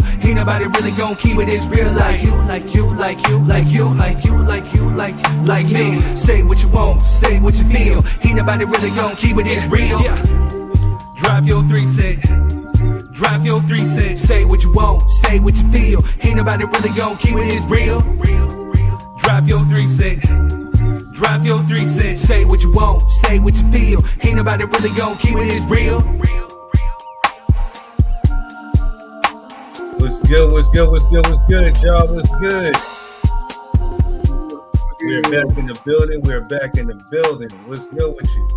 feel. Ain't nobody really gon' keep it as real like you, like you, like you, like you, like you, like you, like me. Say what you want, say what you feel. Ain't nobody really gon' keep it as real. Yeah. Drop your 3 cents. Drop your 3 cents. Say what you want, say what you feel. Ain't nobody really gon' keep it as real. Drop your 3 cents. Drop your 3 cents. Say what you want, say what you feel. Ain't nobody really gon' keep it as real. What's good, what's good, what's good, what's good, y'all? What's good? We're back in the building. We're back in the building. What's good with you?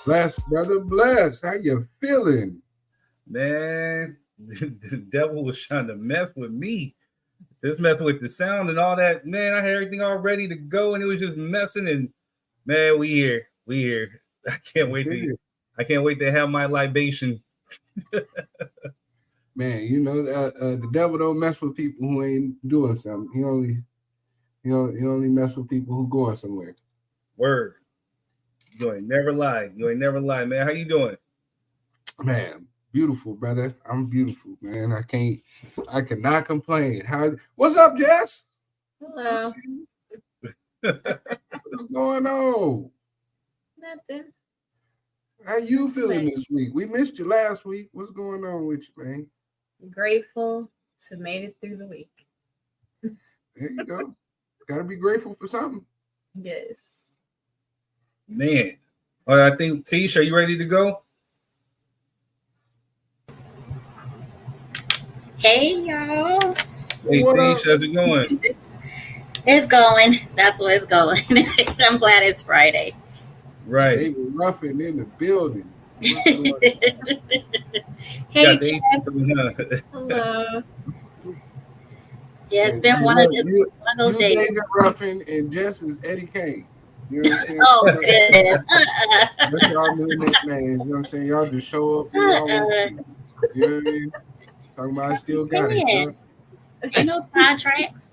Bless, brother, bless. How you feeling? Man, the devil was trying to mess with me. Just messing with the sound and all that. Man, I had everything all ready to go, and it was just messing. And man, we here. I can't wait to have my libation. Man, you know the devil don't mess with people who ain't doing something. He only mess with people who going somewhere. Word. You ain't never lie. Man. How you doing? Man, beautiful, brother. I'm beautiful, man. I cannot complain. What's up, Jess? Hello. What's going on? Nothing. How you feeling this week? We missed you last week. What's going on with you, man? Grateful to made it through the week. There you go. Gotta be grateful for something. Yes. Man. All right, I think, Tish, are you ready to go? Hey, y'all. Hey, Tish, how's it going? It's going. That's where it's going. I'm glad it's Friday. Right. They were roughing in the building. Hey, Jess. Hello. Yeah, it's been one of those days. David Ruffin and Jess is Eddie Kane. You know what I'm saying? Oh, goodness. That's y'all new nicknames. You know what I'm saying? Y'all just show up. You know what I mean? Talking about I still got it. Huh? Ain't no contracts.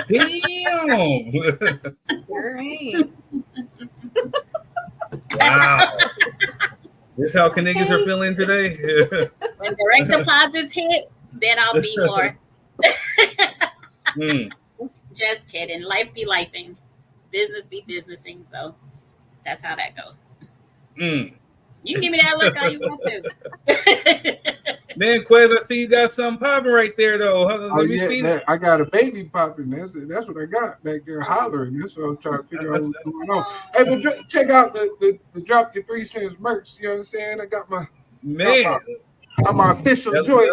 Damn. Sure ain't. Wow. This how niggas are feeling today? When direct deposits hit, then I'll be more. Just kidding. Life be lifing. Business be businessing. So that's how that goes. You can give me that look all you want to. Man, Quez, I see you got something popping right there, though. Let me see that. I got a baby popping. That's what I got back there hollering. That's what I was trying to figure out what's going on. Hey, but check out the Drop Your 3 Cents merch. You know what I'm saying? I got my my official joint.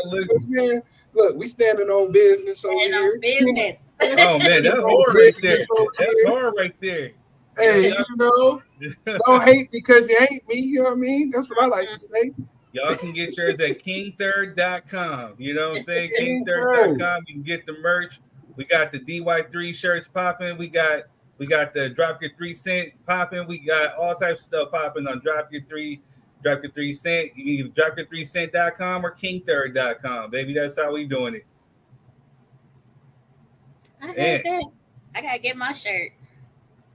You know look, we standing on business over here. Business. Oh man, that's hard right there. That's hard right there. Hey, you know, don't hate me because you ain't me. You know what I mean? That's what I like to say. Y'all can get yours at king3rd.com. You know what I'm saying? King3rd.com. You can get the merch. We got the DY3 shirts popping. We got the Drop Your 3 Cent popping. We got all types of stuff popping on Drop Your 3 Cent. You can either dropyour3cent.com or king3rd.com. Baby, that's how we doing it. I heard that. I gotta get my shirt.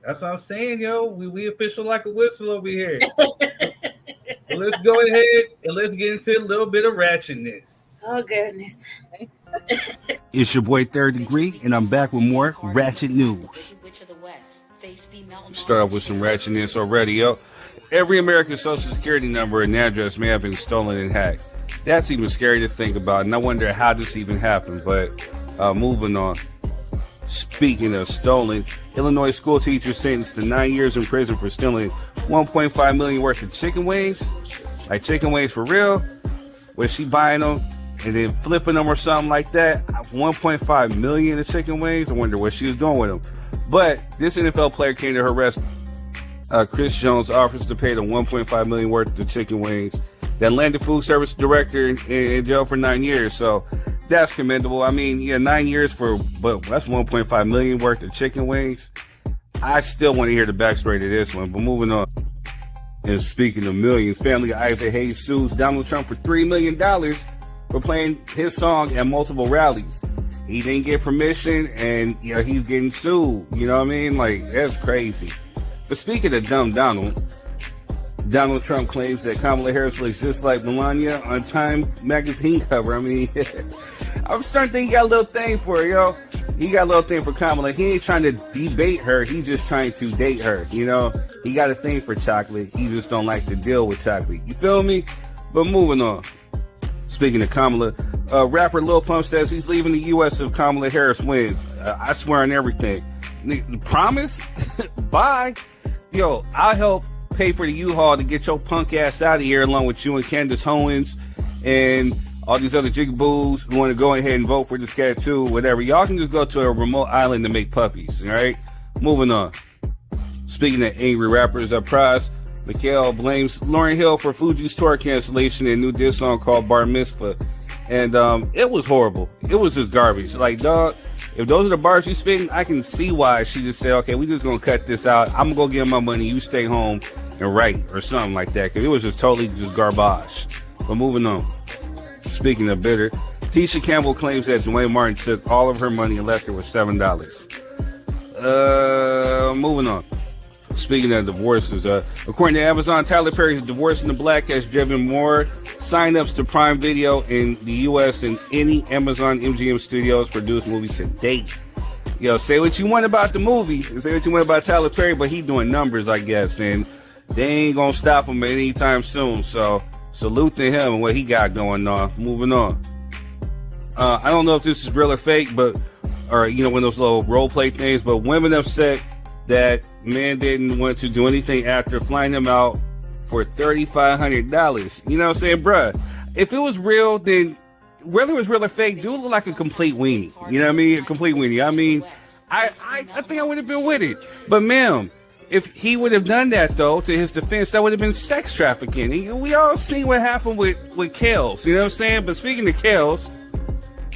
That's what I'm saying, yo. We official like a whistle over here. Well, let's go ahead and let's get into a little bit of ratchetness. Oh, goodness. It's your boy Third Degree, and I'm back with more ratchet news. Start off with some ratchetness already, yo. Every American social security number and address may have been stolen and hacked. That's even scary to think about, and I wonder how this even happened, but moving on. Speaking of stolen, Illinois school teacher sentenced to 9 years in prison for stealing $1.5 million worth of chicken wings. Like chicken wings for real? Was she buying them and then flipping them or something like that? 1.5 million of chicken wings? I wonder what she was doing with them. But this NFL player came to her rescue. Chris Jones offers to pay the $1.5 million worth of chicken wings that landed food service director in jail for 9 years. So that's commendable. I mean, yeah, 9 years but that's 1.5 million worth of chicken wings. I still want to hear the backstory to this one, but moving on. And speaking of millions, family of Isaac Hayes sues Donald Trump for $3 million for playing his song at multiple rallies. He didn't get permission, and he's getting sued. You know what I mean? Like, that's crazy. But speaking of dumb Donald, Donald Trump claims that Kamala Harris looks just like Melania on Time magazine cover. I mean, I'm starting to think he got a little thing for her, yo. He got a little thing for Kamala. He ain't trying to debate her. He's just trying to date her, you know. He got a thing for chocolate. He just don't like to deal with chocolate. You feel me? But moving on. Speaking of Kamala, rapper Lil Pump says he's leaving the U.S. if Kamala Harris wins. I swear on everything. Promise? Bye. Yo, I'll help pay for the U-Haul to get your punk ass out of here along with you and Candace Owens and all these other jigaboos who want to go ahead and vote for this cat too, whatever. Y'all can just go to a remote island to make puppies, all right? Moving on. Speaking of angry rappers, Prize, Mikhail blames Lauryn Hill for Fuji's tour cancellation and new diss song called Bar Mitzvah. And it was horrible. It was just garbage. Like, dog, if those are the bars she's spitting, I can see why she just said, okay, we just gonna cut this out. I'm gonna go get my money. You stay home and write or something like that. Because it was just totally just garbage. But moving on. Speaking of bitter, Tisha Campbell claims that Dwayne Martin took all of her money and left her with $7. Moving on. Speaking of divorces, according to Amazon, Tyler Perry's Divorce in the Black has driven more signups to Prime Video in the U.S. than any Amazon MGM Studios produced movie to date. Yo, say what you want about the movie, and say what you want about Tyler Perry, but he doing numbers, I guess, and they ain't gonna stop him anytime soon. So salute to him and what he got going on. Moving on. I don't know if this is real or fake, or you know, one of those little role play things, but women upset that men didn't want to do anything after flying him out for $3,500. You know what I'm saying, bruh? If it was real, then whether it was real or fake, dude look like a complete weenie. You know what I mean? A complete weenie. I mean, I think I would have been with it. But ma'am, if he would have done that, though, to his defense, that would have been sex trafficking. We all seen what happened with Kels. You know what I'm saying? But speaking of Kels,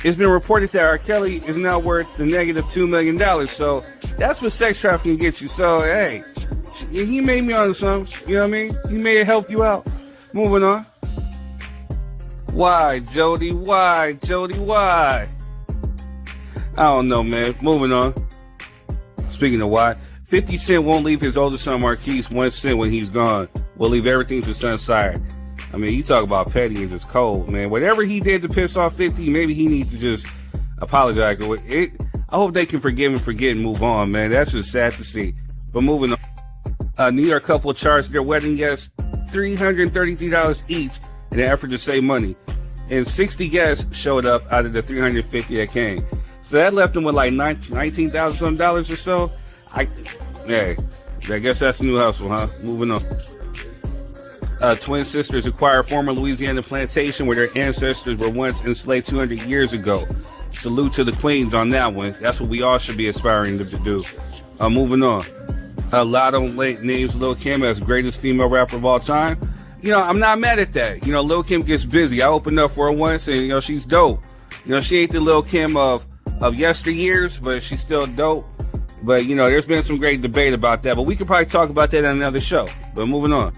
it's been reported that R. Kelly is now worth the negative $2 million. So that's what sex trafficking gets you. So, hey, he made me onto something. You know what I mean? He may have helped you out. Moving on. Why, Jody? Why, Jody? Why? I don't know, man. Moving on. Speaking of why, 50 Cent won't leave his older son Marquise 1 cent when he's gone. We'll leave everything to Son Sire. I mean, you talk about petty and just cold, man. Whatever he did to piss off 50, maybe he needs to just apologize. I hope they can forgive and forget and move on, man. That's just sad to see. But moving on. New York couple charged their wedding guests $333 each in an effort to save money. And 60 guests showed up out of the 350 that came. So that left them with like $19,000 some dollars or so. I guess that's a new hustle, huh? Moving on. Twin sisters acquire former Louisiana plantation where their ancestors were once enslaved 200 years ago. Salute to the queens on that one. That's what we all should be aspiring to do. Moving on. Lotto names Lil Kim as greatest female rapper of all time. You know, I'm not mad at that. You know, Lil Kim gets busy. I opened up for her once and, you know, she's dope. You know, she ain't the Lil Kim of yesteryears, but she's still dope. But, you know, there's been some great debate about that. But we could probably talk about that on another show. But moving on.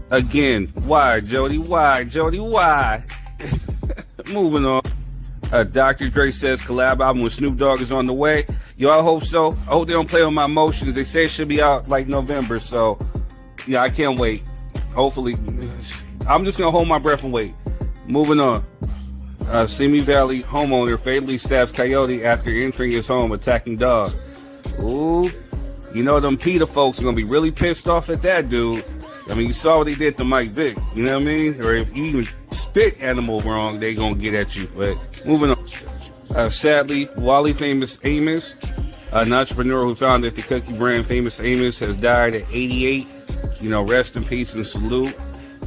Again, why, Jody? Why, Jody? Why? Moving on. Dr. Dre says collab album with Snoop Dogg is on the way. Yo, I hope so. I hope they don't play on my emotions. They say it should be out like November. So, yeah, I can't wait. Hopefully. I'm just going to hold my breath and wait. Moving on. Simi Valley homeowner fatally stabs coyote after entering his home attacking dog. Ooh. You know, them PETA folks are going to be really pissed off at that dude. I mean, you saw what they did to Mike Vick. You know what I mean? Or if you even spit animal wrong, they going to get at you. But moving on. Sadly, Wally Famous Amos, an entrepreneur who founded the cookie brand Famous Amos, has died at 88. You know, rest in peace and salute.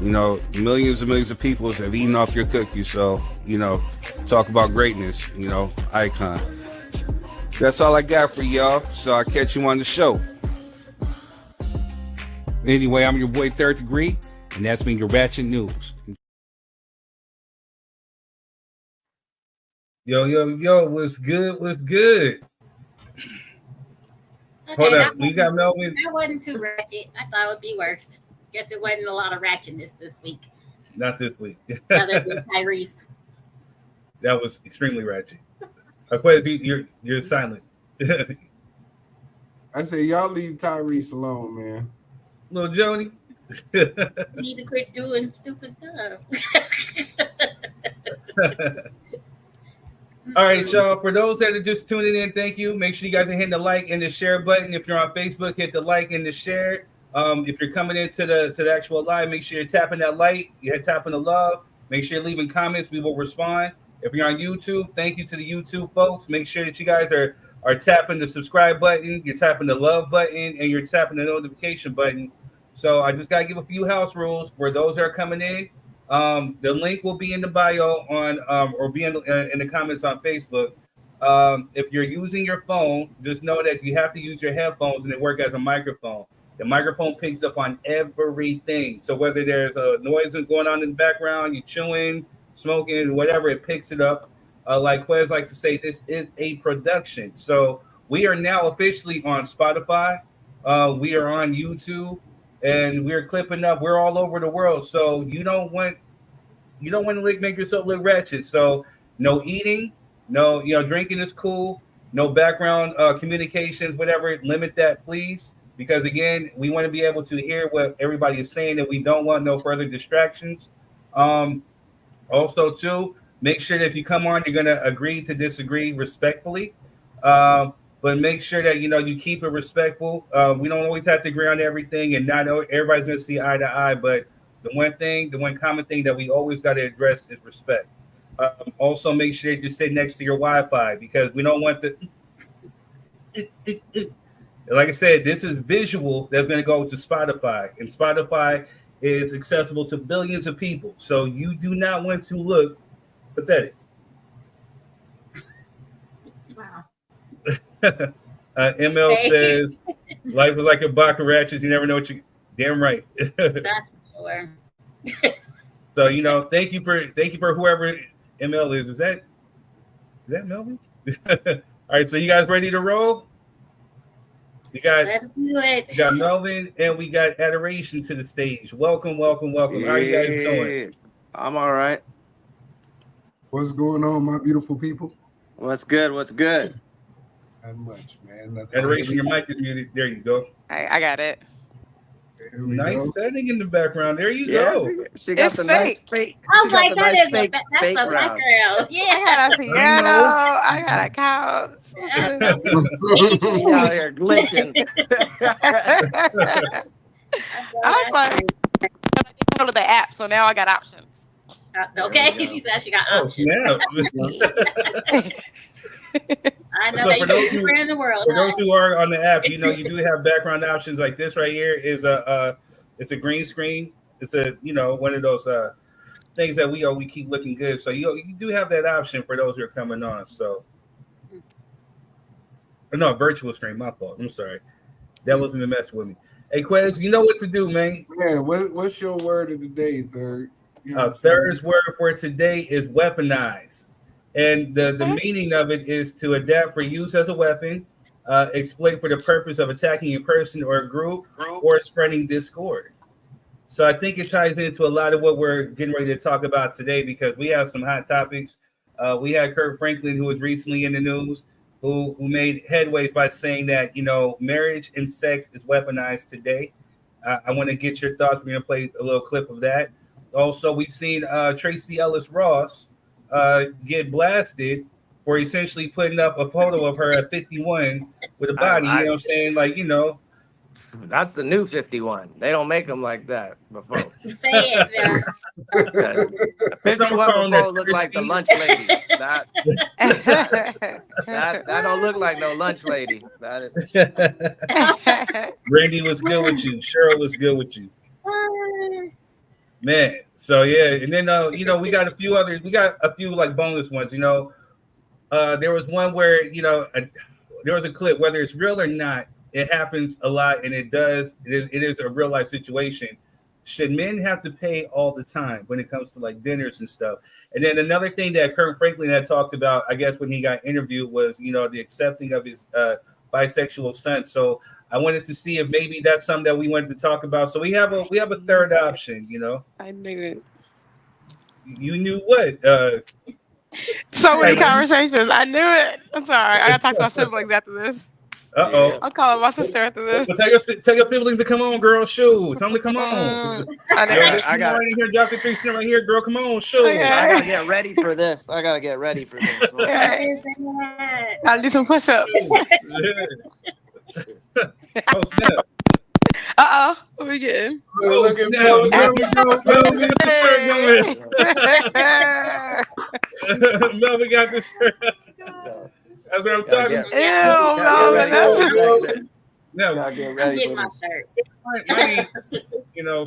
You know, millions and millions of people have eaten off your cookies. So, you know, talk about greatness, you know, icon. That's all I got for y'all. So I'll catch you on the show. Anyway, I'm your boy Third Degree, and that's been your Ratchet News. Yo, what's good? What's good? Okay, Hold up, we got Melvin. That wasn't too ratchet. I thought it would be worse. Guess it wasn't a lot of ratchetness this week. Not this week. Other than Tyrese. That was extremely ratchet. You're silent. I say y'all leave Tyrese alone, man. Little Jody. You need to quit doing stupid stuff. All right, y'all. For those that are just tuning in, thank you. Make sure you guys are hitting the like and the share button. If you're on Facebook, hit the like and the share. If you're coming into the actual live, make sure you're tapping that like. You're tapping the love. Make sure you're leaving comments. We will respond. If you're on YouTube, thank you to the YouTube folks. Make sure that you guys are tapping the subscribe button. You're tapping the love button, and you're tapping the notification button. So I just gotta give a few house rules for those that are coming in. The link will be in the bio on or be in the comments on Facebook. If you're using your phone, just know that you have to use your headphones and they work as a microphone. The microphone picks up on everything. So whether there's a noise going on in the background, you're chewing, smoking, whatever, it picks it up. Like Quez likes to say, this is a production. So we are now officially on Spotify. We are on YouTube. And we're clipping up. We're all over the world. So you don't want to make yourself look ratchet. So no eating, no, drinking is cool. No background communications, whatever. Limit that, please. Because again, we want to be able to hear what everybody is saying, and we don't want no further distractions. Also, too, make sure that if you come on, you're gonna agree to disagree respectfully. But make sure that you keep it respectful. We don't always have to agree on everything, and not everybody's going to see eye to eye. But the one common thing that we always got to address is respect. Also, make sure that you sit next to your Wi-Fi, because we don't want the. Like I said, this is visual that's going to go to Spotify, and Spotify is accessible to billions of people. So you do not want to look pathetic. Wow. ML says, "Life is like a box of ratchets. You never know what you." Damn right. That's for sure. So thank you for whoever ML is. Is that Melvin? All right. So you guys ready to roll? Let's do it. We got Melvin and we got Adoration to the stage. Welcome. How are you guys doing? I'm all right. What's going on, my beautiful people? What's good? Not much, man. Nothing. Adoration, your mic is muted. There you go. I got it. Nice setting in in there you go. She got It's the fake. nice fake. I was like, that's a fake background. I Yeah. had a piano. I got a couch. She out here glitching. I was like, I go to the app, so now I got options. Okay, she said she got options. Snap. I know So for those anywhere in the world. For those who are on the app, you do have background options like this right here is it's a green screen. It's a one of those things that we keep looking good. So you do have that option for those who are coming on. So no, virtual screen, my fault. I'm sorry. That wasn't a mess with me. Hey Quez, you know what to do, man. Yeah, what's your word of the day, Third? Third's word for today is weaponized. And the meaning of it is to adapt for use as a weapon, exploit for the purpose of attacking a person or a group, or spreading discord. So I think it ties into a lot of what we're getting ready to talk about today, because we have some hot topics. We had Kirk Franklin, who was recently in the news, who made headways by saying that, marriage and sex is weaponized today. I want to get your thoughts. We're going to play a little clip of that. Also, we've seen Tracee Ellis Ross get blasted for essentially putting up a photo of her at 51 with a body. You know what I'm saying? Like, That's the new 51. They don't make them like that before. Say it. 51 before look like the lunch lady. That don't look like no lunch lady. Randy was good with you. Cheryl was good with you. Man, so yeah, and then we got a few like bonus ones. There was one where there was a clip, whether it's real or not, it happens a lot, and it is a real life situation. Should men have to pay all the time when it comes to like dinners and stuff? And then another thing that Kirk Franklin had talked about, I guess when he got interviewed, was the accepting of his bisexual son. So I wanted to see if maybe that's something that we wanted to talk about. So we have a third option, I knew it. You knew what? So many conversations. I knew it. I'm sorry. I gotta talk to my siblings after this. Uh-oh. I'm calling my sister after this. Well, tell your siblings to come on, girl. Shoot. Tell them to come on. I know. I got right here, drop the 3 cent right here, girl. Come on, shoot. Okay. I gotta get ready for this. Okay. I'll do some push-ups. Oh, snap. What we getting? Look at Mel. Mel. Mel, we got this shirt. That's what I'm talking about. No, Gotta get I'm ready getting for my this. shirt.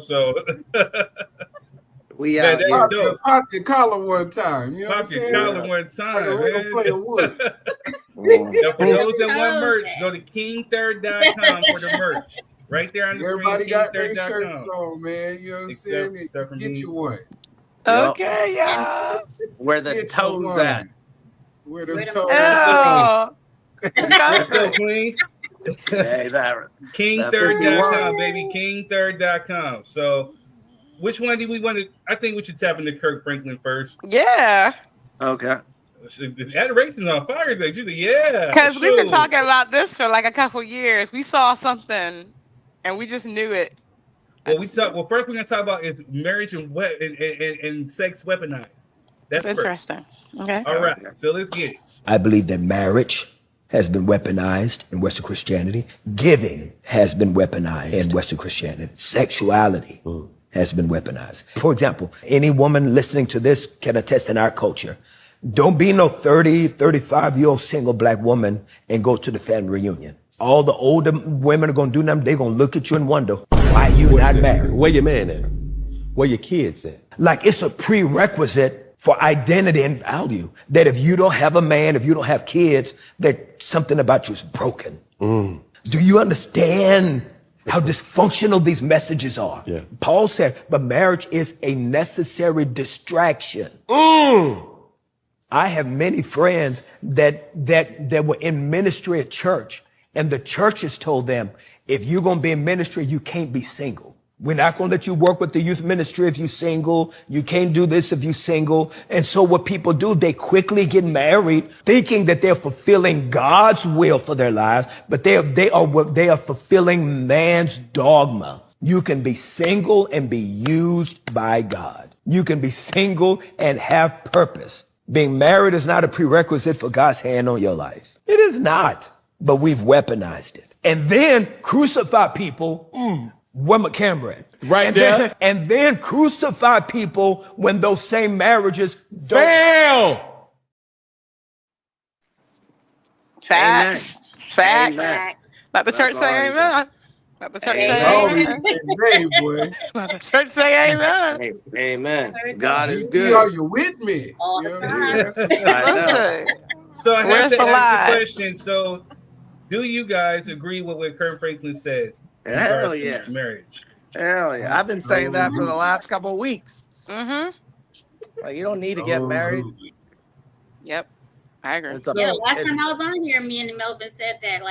So We Man, out that's here. dope. Pop your collar one time. You know what I'm Pop your saying? collar one Like time, a real man. player would. Now, for those that want merch, go to king3rd.com for the merch. Right there on the Everybody screen, got their shirts king3rd.com. on, man. You know what I'm Except saying? stuff from Get me. you one. Okay, y'all. Where the Get you toes one. at? Where the Where the toes Oh. What's up, Queen? Hey, that. King3rd.com, baby. King3rd.com. So, which one do we want to? I think we should tap into Kirk Franklin first. Yeah. Okay. Adoration's on fire today. She's like, yeah. Because we've been sure. talking about this for like a couple years. We saw something and we just knew it. Well, first we're gonna talk about is marriage and sex weaponized. That's first. Interesting. Okay. All right, so let's get it. I believe that marriage has been weaponized in Western Christianity. Giving has been weaponized in Western Christianity. Sexuality has been weaponized. For example, any woman listening to this can attest in our culture. Don't be no 30, 35-year-old single black woman and go to the family reunion. All the older women are going to do them. They're going to look at you and wonder, why you not married? Where your man at? Where your kids at? Like it's a prerequisite for identity and value. That if you don't have a man, if you don't have kids, that something about you is broken. Do you understand how dysfunctional these messages are? Yeah. Paul said, but marriage is a necessary distraction. I have many friends that were in ministry at church, and the church has told them, if you're going to be in ministry, you can't be single. We're not going to let you work with the youth ministry if you're single. You can't do this if you're single. And so what people do, they quickly get married thinking that they're fulfilling God's will for their lives, but they are fulfilling man's dogma. You can be single and be used by God. You can be single and have purpose. Being married is not a prerequisite for God's hand on your life. It is not, but we've weaponized it. And then crucify people. Where my camera at? Right there. And then crucify people when those same marriages don't. Fail! Facts. Facts. Amen. Let the church That's all say you amen. Let the church say Always amen. say, boy. Let the church say amen. Hey, amen. God is Are good. you with me? All You the know what I'm time. saying? I know. Listen. So I Where's have to the ask lie? the question. So, do you guys agree with what Kirk Franklin says? in Hell regards to yes. Marriage. Hell yeah. I've been saying that for the last couple of weeks. Mm-hmm. Like, you don't need to get married. Yep. I agree. It's a- Yeah, the last it's- time I was on here, me and Melvin said that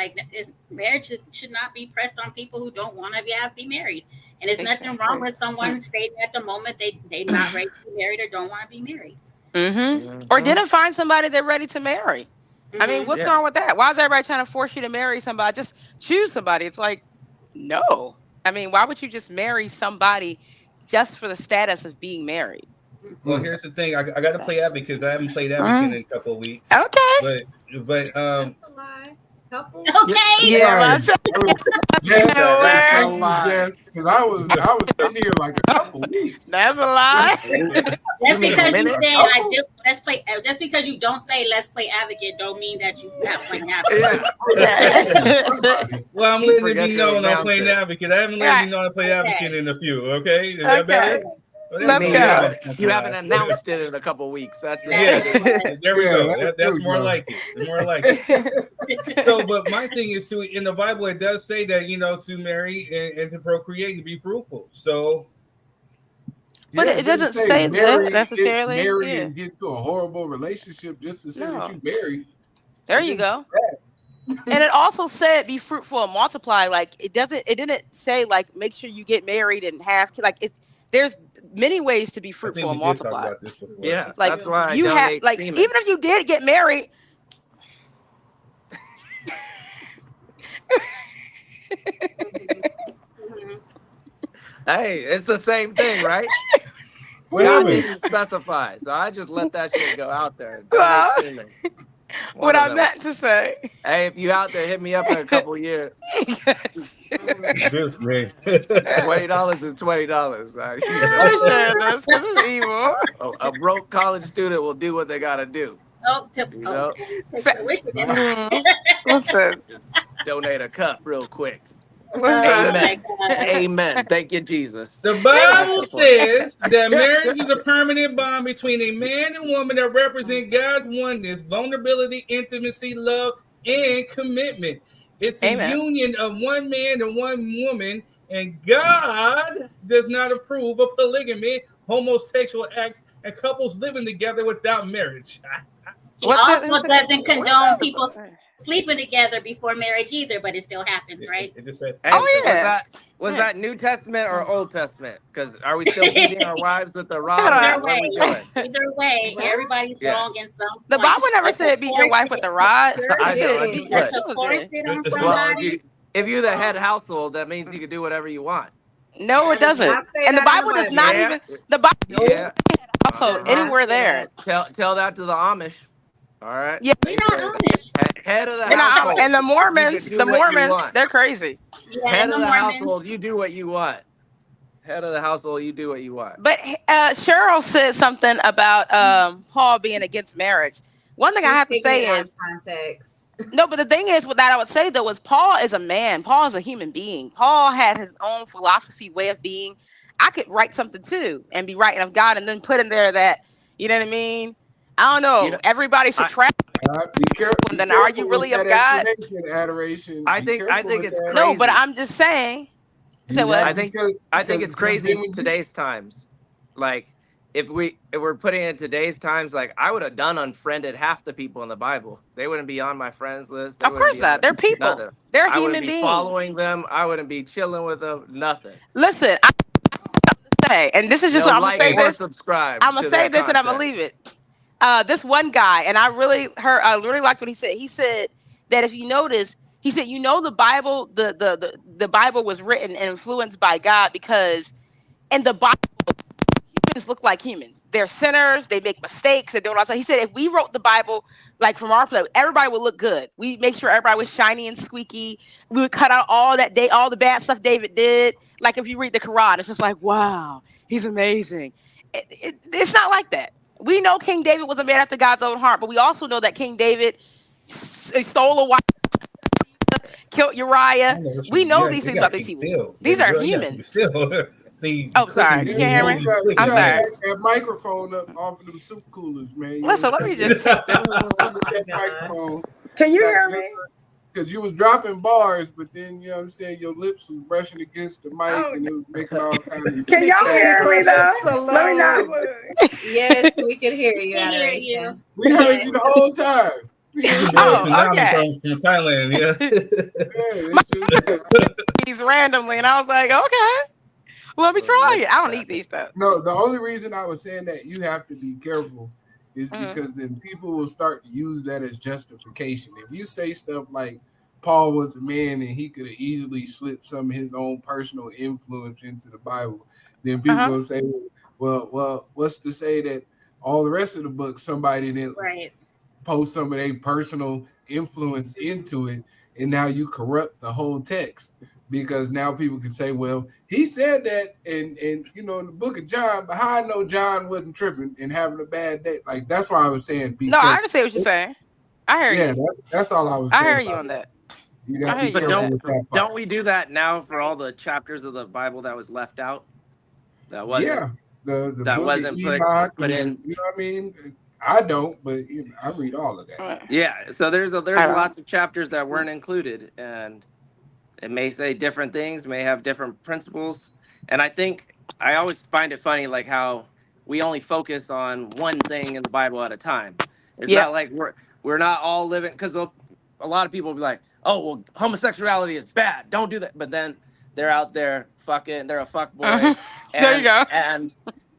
marriage should not be pressed on people who don't want to be married. And there's nothing wrong with someone stating at the moment they're not ready to be married or don't want to be married. Mm-hmm. Or didn't find somebody they're ready to marry. I mean, what's wrong with that? Why is everybody trying to force you to marry somebody? Just choose somebody. It's like, no. I mean, why would you just marry somebody just for the status of being married? Well, here's the thing. I got to play advocate because I haven't played advocate in a couple of weeks. Okay. But Okay. Yeah, Yes, know yes, because I was sitting here like a couple weeks. That's a lie. That's mean because a you minute? said let's play. Just because you don't say let's play advocate, don't mean that you're not playing advocate. Well, I'm letting it forget be to known I'm announce playing it. advocate. I haven't let you know I play advocate in a few. Okay. Is that Okay. better? Let's go. You haven't announced it in a couple of weeks. That's it. Yeah, there we go. Yeah, That's there we more go. like it. More like it. So, but my thing is, too, in the Bible, it does say that to marry and to procreate, to be fruitful. So, But it doesn't say marry, that necessarily. Get married Yeah. and get to a horrible relationship just to say No. that you married. There you go. And it also said be fruitful and multiply. Like it didn't say like make sure you get married and have there's many ways to be I think fruitful and we did talk multiply. about this before. Yeah, Like that's why I you have donate like semen. even if you did get married, Hey, it's the same thing, right? What God happened? didn't specify, so I just let that shit go out there. Don't Well, assume it. what I meant to say. Hey, if you out there, hit me up in a couple years. This man. $20 is $20. Let me share this because it's evil. A broke college student will do what they gotta do. Oh, Listen, Donate a cup real quick. listen. Amen. Amen. Thank you, Jesus. The Bible says that marriage is a permanent bond between a man and woman that represent God's oneness, vulnerability, intimacy, love, and commitment. It's a union of one man and one woman, and God does not approve of polygamy, homosexual acts, and couples living together without marriage. He also doesn't condone people sleeping together before marriage either, but it still happens, right? It just said, Was that New Testament or Old Testament? Because are we still beating our wives with the rod? Either way, everybody's wrong in some. The Bible never said beat your wife with the rod. I know. Well, if you're the head household, that means you can do whatever you want. No, it doesn't. And the Bible does not even. The Bible household anywhere there. Tell that to the Amish. All right. Yeah, we're not Amish. Head of the household. And the Mormons, they're crazy. Head of the household, you do what you want. Head of the household, you do what you want. But Cheryl said something about Paul being against marriage. One thing I have to say is context. No, but the thing is, what I would say though is Paul is a man. Paul is a human being. Paul had his own philosophy, way of being. I could write something too and be writing of God and then put in there that, you know what I mean? I don't know. Everybody should try. Be careful. And then are you really of God? Adoration. I think it's crazy. No, but I'm just saying. So what? I think it's crazy in today's times. Like if we're putting it in today's times, like I would have done unfriended half the people in the Bible. They wouldn't be on my friends list. Of course not. They're people. Nothing. They're I human beings. Following them, I wouldn't be chilling with them. Nothing. Listen, I have something to say, and this is just what I'm gonna say. This. I'm gonna say this, and I'm gonna leave it. This one guy, and I really liked what he said. He said that if you notice, he said, you know, the Bible, the Bible was written and influenced by God because in the Bible, humans look like humans. They're sinners. They make mistakes. They do all that. He said, if we wrote the Bible like from our place, everybody would look good. We make sure everybody was shiny and squeaky. We would cut out all the bad stuff David did. Like if you read the Quran, it's just like, wow, he's amazing. It's not like that. We know King David was a man after God's own heart, but we also know that King David stole a wife, killed Uriah. We know these things about these people. These are humans. Oh, sorry. You can't hear me? I'm sorry. That microphone up off of them soup coolers, man. Listen, let me just take that microphone. Can you hear me? Because you was dropping bars, but then, you know what I'm saying, your lips was brushing against the mic and it was making all kinds of... Can y'all hear me, though? Let me know. Yes, we can hear you, Adoration. We heard you the whole time. Oh, okay. From Thailand, He's randomly, and I was like, okay. Let me try it. I don't eat these stuff. No, the only reason I was saying that you have to be careful is because then people will start to use that as justification. If you say stuff like Paul was a man and he could have easily slipped some of his own personal influence into the Bible, then people will say, well, what's to say that all the rest of the book somebody didn't post some of their personal influence into it, and now you corrupt the whole text. Because now people can say, well, he said that and you know, in the book of John, but how I know John wasn't tripping and having a bad day. Like, that's why I was saying. No, I understand what you're saying. I hear you. Yeah, that's all I was saying. I hear you on that. You got to be careful with that part. Don't we do that now for all the chapters of the Bible that was left out? That wasn't. The wasn't put in. You know what I mean? I don't, but you know, I read all of that. Yeah. So there's lots of chapters that weren't included, and it may say different things, may have different principles. And I think I always find it funny, like how we only focus on one thing in the Bible at a time. It's not like we're not all living, because a lot of people will be like, oh, well, homosexuality is bad. Don't do that. But then they're out there fucking, they're a fuck boy. There you go. And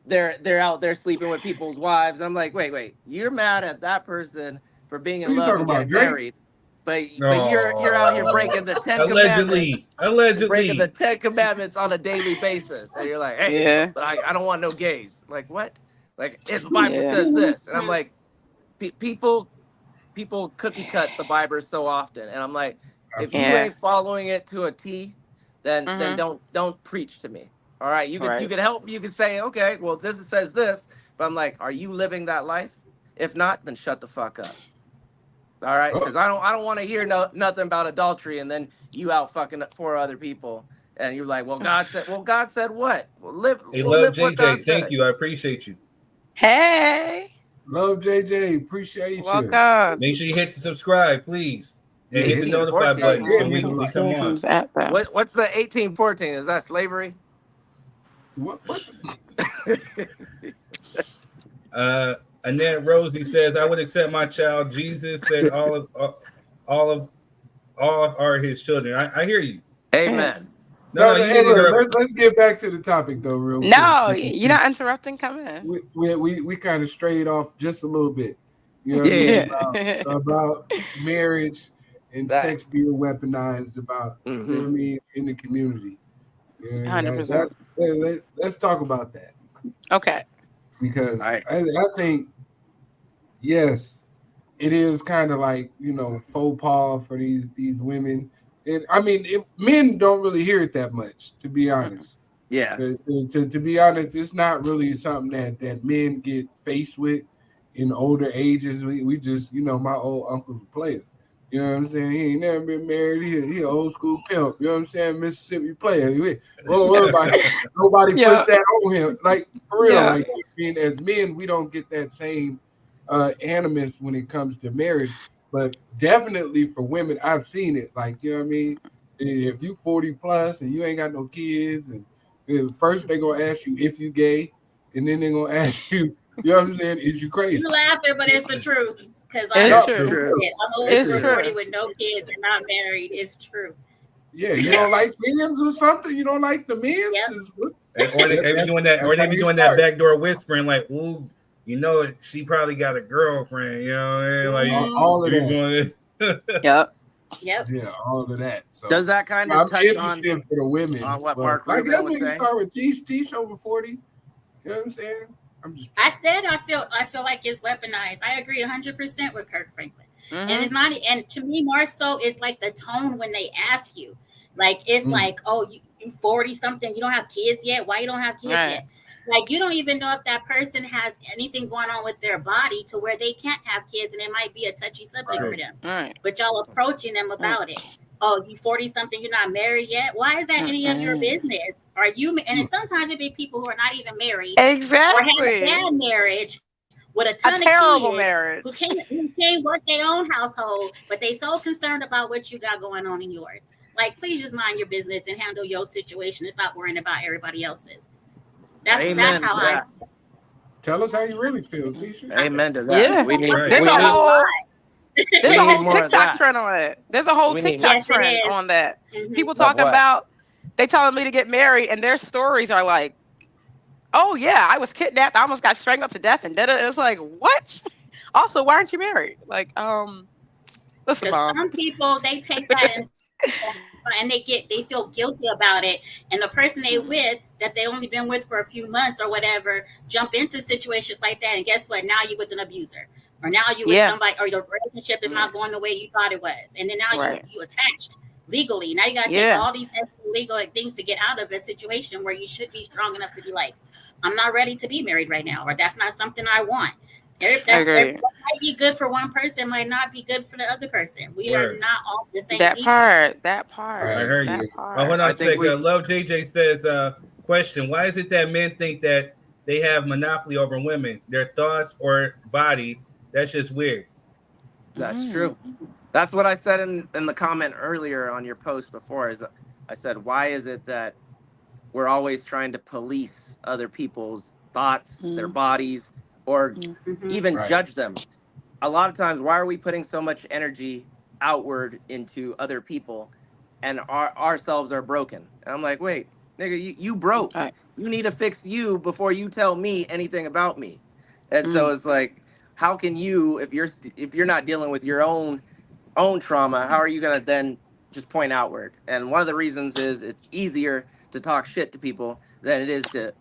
they're out there sleeping with people's wives. I'm like, wait, you're mad at that person for being in love and getting married. but you're out here breaking the 10 Allegedly. commandments. Breaking the 10 commandments on a daily basis. And you're like, hey, but I don't want no gays. Like, what? Like, if the Bible says this. And I'm like, people cookie cut the Bible so often. And I'm like, if you ain't following it to a T, then don't preach to me. All right. You can help. You can say, okay, well, this says this. But I'm like, are you living that life? If not, then shut the fuck up. All right, because I don't want to hear nothing about adultery, and then you out fucking 4 other people, and you're like, well, God said what? Well, live. Hey, we'll love live what God JJ. Thank said. you. I appreciate you. Hey, love JJ. Appreciate you. welcome. Make sure you hit the subscribe, please, and hit the notify button so we come on. What's the 1814? Is that slavery? What? Annette Rosie says, "I would accept my child. Jesus said, all are his children." I hear you. Amen. No, let's get back to the topic though, real quick. No, you're not interrupting. Come in. We kind of strayed off just a little bit. You know what I mean? About marriage and sex being weaponized. About you know what I mean in the community. 100%. Let's talk about that. Okay. Because I think, yes, it is kind of like, faux pas for these women. And I mean, men don't really hear it that much, to be honest. Yeah. To be honest, it's not really something that men get faced with in older ages. We just, my old uncle's a player. You know what I'm saying? He ain't never been married. He an old school pimp. You know what I'm saying? Mississippi player. Nobody puts that on him. Like, for real. Like, I mean, as men, we don't get that same animus when it comes to marriage. But definitely for women, I've seen it. Like, you know what I mean? If you 40 plus and you ain't got no kids, and first they're going to ask you if you gay, and then they're going to ask you, you know what I'm saying, is you crazy? You laughing, but it's the truth. Because I'm over 40 with no kids and not married. It's true. Yeah, you don't like men's or something? You don't like the men's? Yep. Or they be doing that backdoor whispering, like, ooh, she probably got a girlfriend, you know what I mean? Like, all of that. Yep. Yeah, all of that. So does that kind of touch interested on for the women? On what Mark I guess we was can saying? start with Tish over 40. You know what I'm saying? I said I feel like it's weaponized. I agree 100% with Kirk Franklin. And it's not, and to me more so it's like the tone when they ask you. Like it's like, oh, you 40 something, you don't have kids yet. Why you don't have kids yet? Like you don't even know if that person has anything going on with their body to where they can't have kids, and it might be a touchy subject for them. But y'all approaching them about it. Oh, you 40 something, you're not married yet. Why is that any of your business? Are you? And sometimes it be people who are not even married, exactly, or have a bad marriage with a ton of terrible kids, marriage, who can't work their own household, but they so concerned about what you got going on in yours. Like, please just mind your business and handle your situation and stop worrying about everybody else's. That's how I. Tell us how you really feel, Tisha. Amen to that. Yeah, we need there's a whole TikTok trend on it. There's a whole TikTok trend on that. People talking about they telling me to get married, and their stories are like, "Oh yeah, I was kidnapped. I almost got strangled to death," and it's like, what? Also, why aren't you married? Like, listen, Mom. Some people they take that and they feel guilty about it, and the person they with that they only been with for a few months or whatever jump into situations like that, and guess what? Now you with an abuser. Or now you with somebody, or your relationship is not going the way you thought it was, and then now you attached legally. Now you got to take all these extra legal things to get out of a situation where you should be strong enough to be like, I'm not ready to be married right now, or that's not something I want. What might be good for one person might not be good for the other person. We are not all the same. That part. I heard you. Hold on a second. Love JJ says, question: why is it that men think that they have monopoly over women, their thoughts or body? That's just weird. That's true. That's what I said in the comment earlier on your post before. Is I said, why is it that we're always trying to police other people's thoughts, their bodies, or even judge them? A lot of times, why are we putting so much energy outward into other people, and ourselves are broken? And I'm like, wait, nigga, you broke. You need to fix you before you tell me anything about me. And so it's like, how can you, if you're not dealing with your own own trauma, how are you going to then just point outward? And one of the reasons is it's easier to talk shit to people than it is to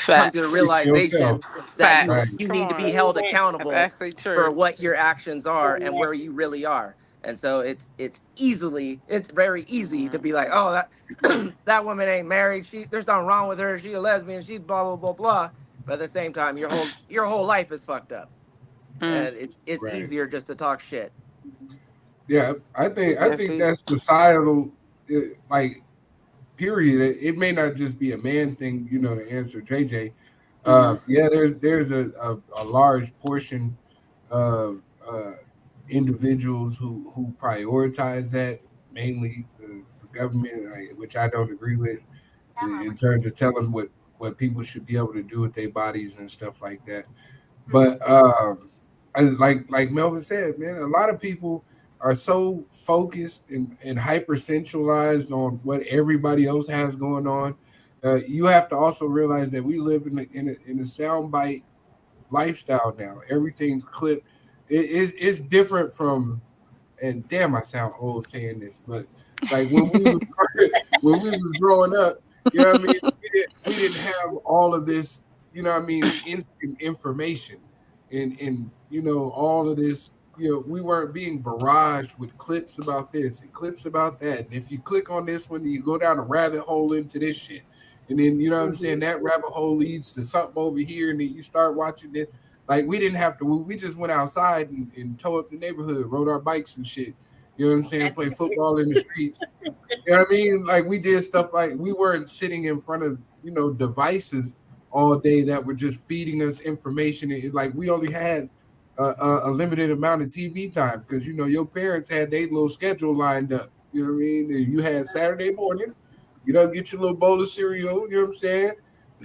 come to the Facts. realization that Facts. you Come need to be on. held That's accountable actually for true. what your actions are and where you really are. And so it's very easy to be like, oh, that that woman ain't married. There's something wrong with her. She's a lesbian. She's blah blah blah blah. But at the same time, your whole life is fucked up, and it's easier just to talk shit. Yeah, I think that's societal, like, period. It may not just be a man thing, to answer JJ. Yeah, there's a large portion of individuals who prioritize that, mainly the government, which I don't agree with, in terms of telling what people should be able to do with their bodies and stuff like that. But like Melvin said, man, a lot of people are so focused and hyper centralized on what everybody else has going on. You have to also realize that we live in a soundbite lifestyle now. Everything's clipped. It's different from, and damn, I sound old saying this, but like when we was growing up, you know what I mean? We didn't have all of this, instant information, and all of this. We weren't being barraged with clips about this and clips about that. And if you click on this one, you go down a rabbit hole into this shit. And then, what I'm saying, that rabbit hole leads to something over here, and then you start watching it. Like, we didn't have to, we just went outside and tore up the neighborhood, rode our bikes and shit. You know what I'm saying? Play football in the streets. You know what I mean? Like, we did stuff like, we weren't sitting in front of, devices all day that were just feeding us information. Like, we only had a limited amount of TV time because, your parents had their little schedule lined up. You know what I mean? And you had Saturday morning. Get your little bowl of cereal, you know what I'm saying?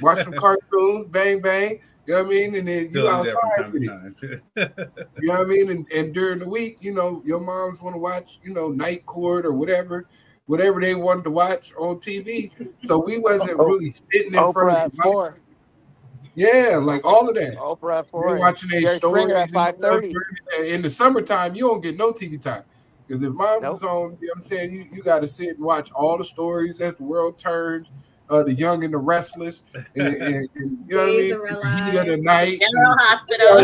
Watch some cartoons, bang, bang, you know what I mean? And then you outside with it. You know what I mean? And during the week, your moms want to watch, Night Court or whatever they wanted to watch on TV. So we wasn't really sitting in front of the device. Yeah, like all of that. Oprah at 4. You're watching their stories at 5:30. In the summertime, you don't get no TV time. Because if mom's is on, you know what I'm saying, you got to sit and watch all the stories as the world turns, the young and the restless, and you know what I mean? The heat of the night. General Hospital.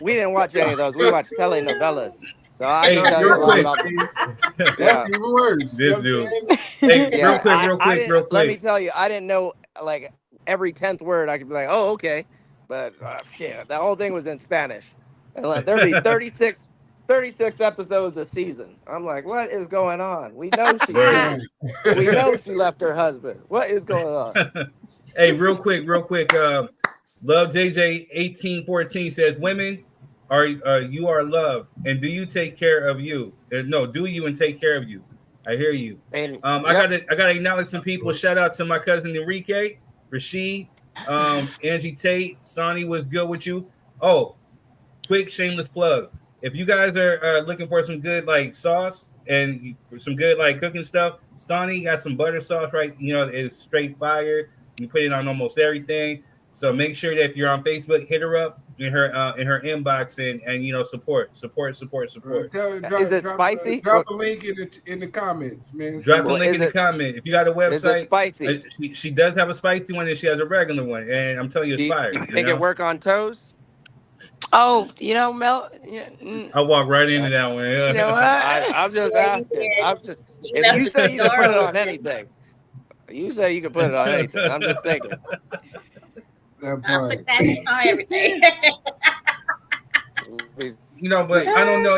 We didn't watch any of those. We watched telenovelas. So I can tell you a lot about them. That's even worse. This dude. Hey, real quick. Let me tell you, I didn't know, like, every 10th word. I could be like, oh, okay. But yeah, the whole thing was in Spanish. And like, there'd be 36 episodes a season. I'm like, what is going on? We know she left her husband. What is going on? Hey, real quick. Love JJ 1814 says, women are you are loved, and do you take care of you? No, do you and take care of you? I hear you. And I gotta acknowledge some people. Shout out to my cousin Enrique, Rashid, Angie Tate, Sonny was good with you. Oh, quick shameless plug. If you guys are looking for some good like sauce and some good like cooking stuff, Sonny got some butter sauce, right? It's straight fire. You put it on almost everything. So make sure that if you're on Facebook, hit her up in her inbox and support. Is it spicy? Drop a link in the comments, man. Drop a link in the comment. If you got a website, is it spicy? She does have a spicy one, and she has a regular one, and I'm telling you, it's fire. You think it work on toast? Oh, Mel. I walk right into that one. Yeah. You know what? I'm just asking. If you say you can put it on anything, I'm just thinking. I'll put that on everything. But I don't know.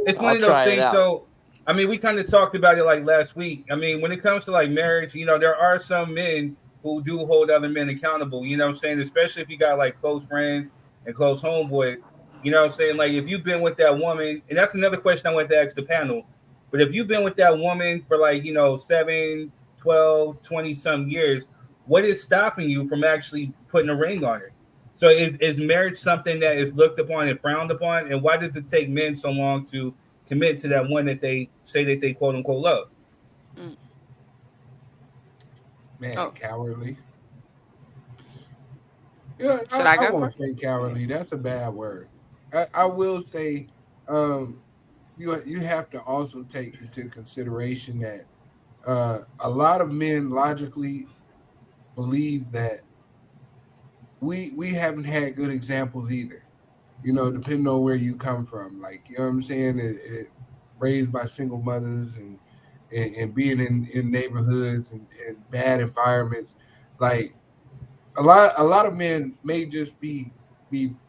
It's one of those things. So, I mean, we kind of talked about it like last week. I mean, when it comes to like marriage, there are some men who do hold other men accountable. You know what I'm saying? Especially if you got like close friends and close homeboys. You know what I'm saying? Like if you've been with that woman, and that's another question I want to ask the panel. But if you've been with that woman for like, 7, 12, 20 some years, what is stopping you from actually putting a ring on her? So is marriage something that is looked upon and frowned upon? And why does it take men so long to commit to that one that they say that they quote unquote love? Man, cowardly. Yeah, I won't say cowardly. That's a bad word. I will say you have to also take into consideration that a lot of men logically believe that we haven't had good examples either. Depending on where you come from, like you know what I'm saying, raised by single mothers and being in neighborhoods and bad environments, like a lot of men may just be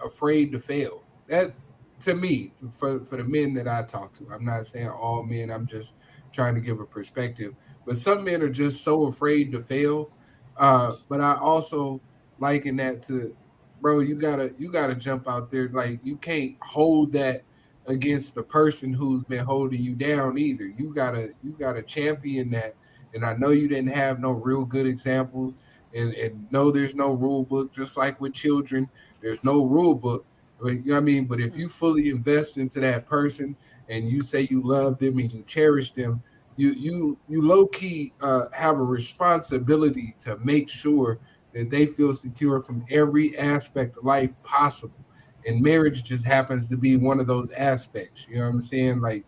afraid to fail. That to me, for the men that I talk to, I'm not saying all men. I'm just trying to give a perspective. But some men are just so afraid to fail. But I also liken that to, bro, you gotta jump out there. Like you can't hold that against the person who's been holding you down either. You gotta champion that. And I know you didn't have no real good examples and no, there's no rule book. Just like with children, there's no rule book. But, you know what I mean? But if you fully invest into that person and you say you love them and you cherish them, you low key have a responsibility to make sure that they feel secure from every aspect of life possible. And marriage just happens to be one of those aspects. You know what I'm saying? Like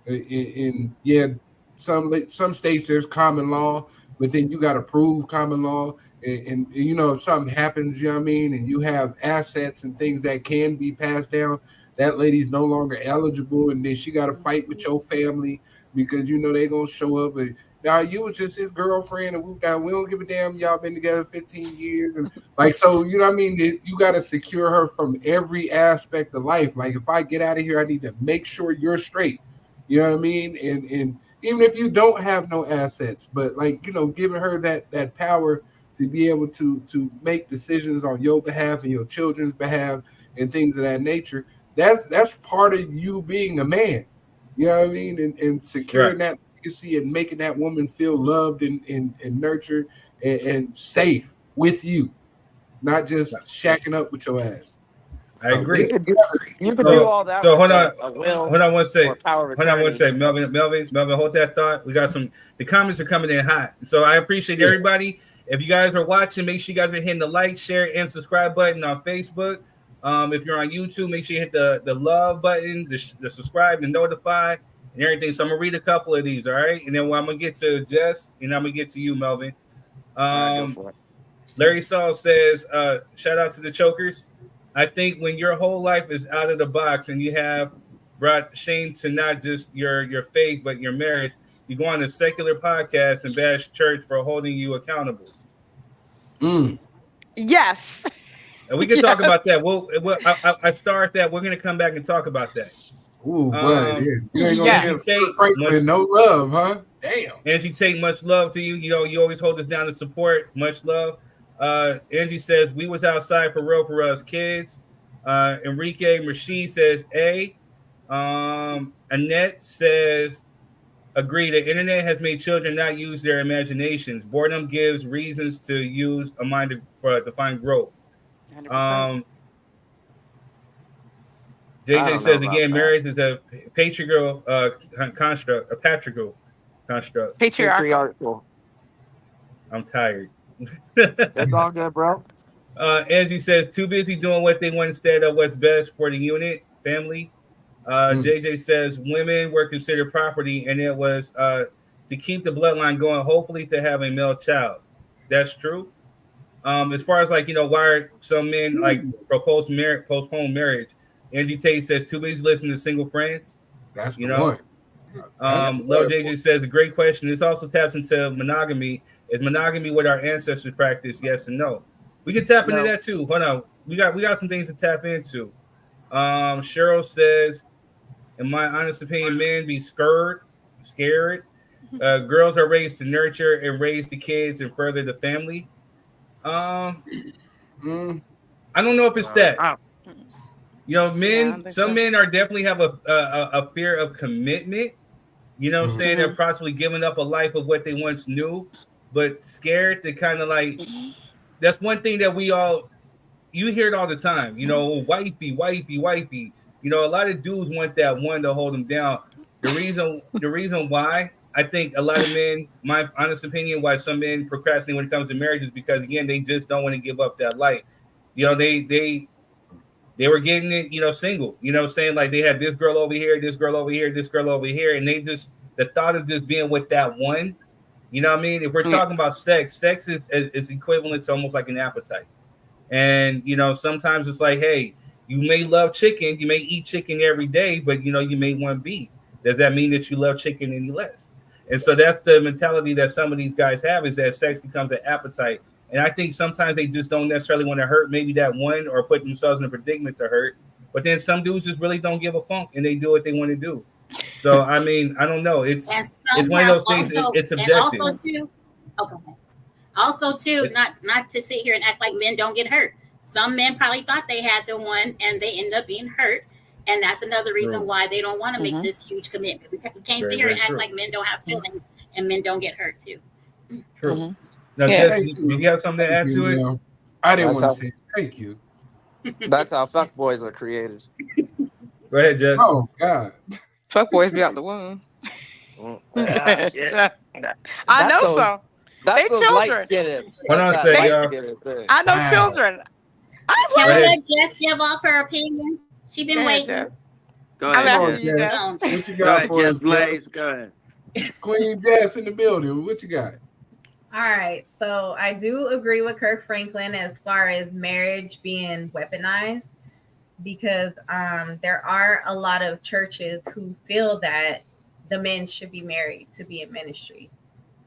yeah, some states there's common law, but then you got to prove common law. And if something happens, you know what I mean, and you have assets and things that can be passed down, that lady's no longer eligible, and then she got to fight with your family because they're gonna show up and now you was just his girlfriend and we don't give a damn, y'all been together 15 years and like, so you know what I mean, you got to secure her from every aspect of life. Like if I get out of here, I need to make sure you're straight, you know what I mean, and even if you don't have no assets, but like giving her that power to be able to make decisions on your behalf and your children's behalf and things of that nature. That's part of you being a man. You know what I mean? And securing that legacy and making that woman feel loved and nurtured and safe with you, not just shacking up with your ass. I agree. You could do all that. So hold on one second. Melvin, hold that thought. We got the comments are coming in hot. So I appreciate everybody. If you guys are watching, make sure you guys are hitting the like, share, and subscribe button on Facebook. If you're on YouTube, make sure you hit the love button, the subscribe, the notify, and everything. So I'm gonna read a couple of these, all right? And then I'm gonna get to Jess, and I'm gonna get to you, Melvin. Larry Saul says, shout out to the chokers. I think when your whole life is out of the box and you have brought shame to not just your faith, but your marriage, you go on a secular podcast and bash church for holding you accountable. Yes. And we can talk about that. I start that. We're going to come back and talk about that. Ooh, boy. Kirk Franklin, no love, huh? Damn. Angie Tate, much love to you. You always hold us down to support. Much love. Angie says, we was outside for real for us kids. Enrique Rashid says, A. Annette says, agree. The internet has made children not use their imaginations. Boredom gives reasons to use a mind to find growth. 100%. JJ says again, marriage is a patriarchal construct. A patriarchal construct. Patriarchal. I'm tired. That's all good, bro. Angie says, too busy doing what they want instead of what's best for the unit, family. JJ says women were considered property, and it was to keep the bloodline going, hopefully to have a male child. That's true. As far as why are some men postpone marriage? Angie Tate says too busy listening to single friends. That's the one. Love JJ says a great question. This also taps into monogamy. Is monogamy what our ancestors practiced? Yes and no. We can tap into that too. Hold on, we got some things to tap into. Cheryl says, in my honest opinion, men be scared. Girls are raised to nurture and raise the kids and further the family. I don't know if it's that. Some men are definitely have a fear of commitment. You know what I'm saying? They're possibly giving up a life of what they once knew, but scared to kind of that's one thing that you hear it all the time, wifey. A lot of dudes want that one to hold them down. The reason why I think a lot of men, my honest opinion, why some men procrastinate when it comes to marriage is because, again, they just don't want to give up that life. They they were getting it, single. You know what I'm saying? Like they had this girl over here, this girl over here, this girl over here, and they just the thought of just being with that one. You know what I mean? If we're talking about sex is equivalent to almost like an appetite. And sometimes it's like, hey, you may love chicken, you may eat chicken every day, but you may want beef. Does that mean that you love chicken any less? And so that's the mentality that some of these guys have, is that sex becomes an appetite. And I think sometimes they just don't necessarily want to hurt maybe that one or put themselves in a predicament to hurt. But then some dudes just really don't give a funk and they do what they want to do. So I mean, I don't know. It's one of those things. It's subjective. Also too, not to sit here and act like men don't get hurt. Some men probably thought they had the one and they end up being hurt. And that's another reason why they don't want to make this huge commitment. We can't sit here and act like men don't have feelings and men don't get hurt too. True. Now, Jess, do you have something to add to it? I didn't want to say thank you. That's how fuckboys are created. Go ahead, Jess. Oh, God. Fuckboys be out the womb. Yeah. I know some. They children. Hold on a second. I know children. Can we let Jess give off her opinion? She been waiting. Go ahead, Jess. What you got for us, Blaze? Go ahead. Queen Jess in the building. What you got? All right. So I do agree with Kirk Franklin as far as marriage being weaponized, because there are a lot of churches who feel that the men should be married to be in ministry.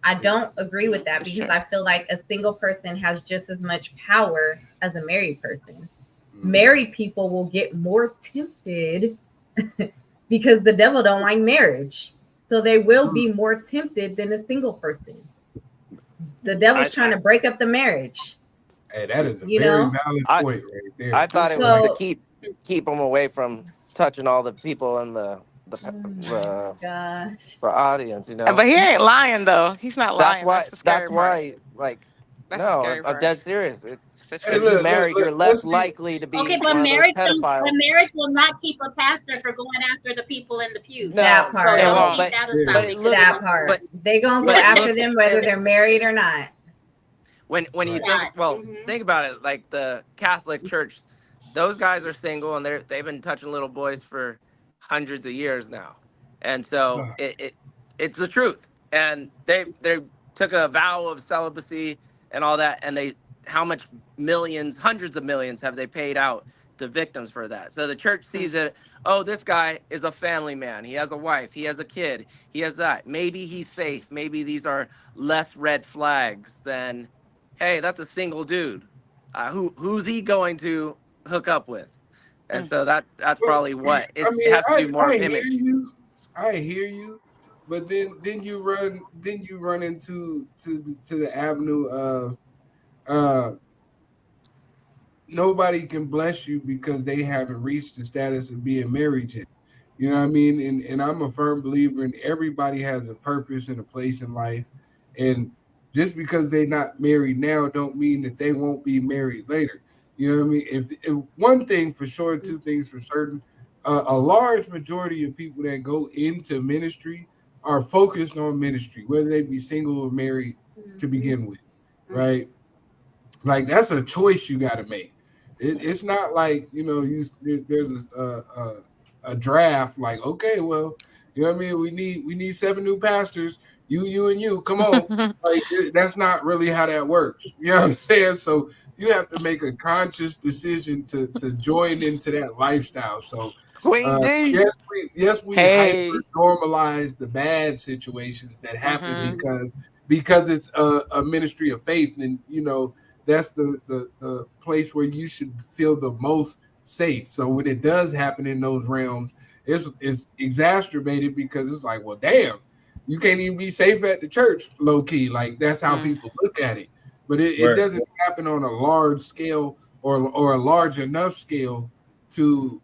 I don't agree with that, because I feel like a single person has just as much power as a married person. Married people will get more tempted because the devil don't like marriage. So they will be more tempted than a single person. The devil's trying to break up the marriage. Hey, that is a very valid point right there. I thought it was to keep them away from touching all the people in the audience, But he ain't lying though. He's not lying. That's why. I'm dead serious. If you marry, you're less likely to be. Okay, but marriage will not keep a pastor for going after the people in the pews. No, that part. That part. They're gonna go after them whether they're married or not. When you think about it, like the Catholic Church, those guys are single and they've been touching little boys for hundreds of years now, and so it's the truth. And they took a vow of celibacy and all that, and how much millions, hundreds of millions have they paid out to victims for that? So the church sees it, this guy is a family man. He has a wife. He has a kid. He has that. Maybe he's safe. Maybe these are less red flags than, hey, that's a single dude. Who's he going to hook up with? And so that's probably what it has to do more image. I hear you, but then you run into the avenue of nobody can bless you because they haven't reached the status of being married yet. You know what I mean? And I'm a firm believer in everybody has a purpose and a place in life. And just because they're not married now don't mean that they won't be married later. You know what I mean? If one thing for sure, two things for certain, a large majority of people that go into ministry are focused on ministry, whether they be single or married to begin with, right? Like that's a choice you got to make. It's not like there's a draft. Like, okay, well, you know what I mean. We need 7 new pastors. You and you. Come on. Like that's not really how that works. You know what I'm saying? So you have to make a conscious decision to join into that lifestyle. So yes, we hyper normalize the bad situations that happen because it's a ministry of faith, and that's the place where you should feel the most safe. So when it does happen in those realms, it's exacerbated because it's like, well, damn, you can't even be safe at the church, low key. Like that's how people look at it. But it doesn't happen on a large scale or a large enough scale to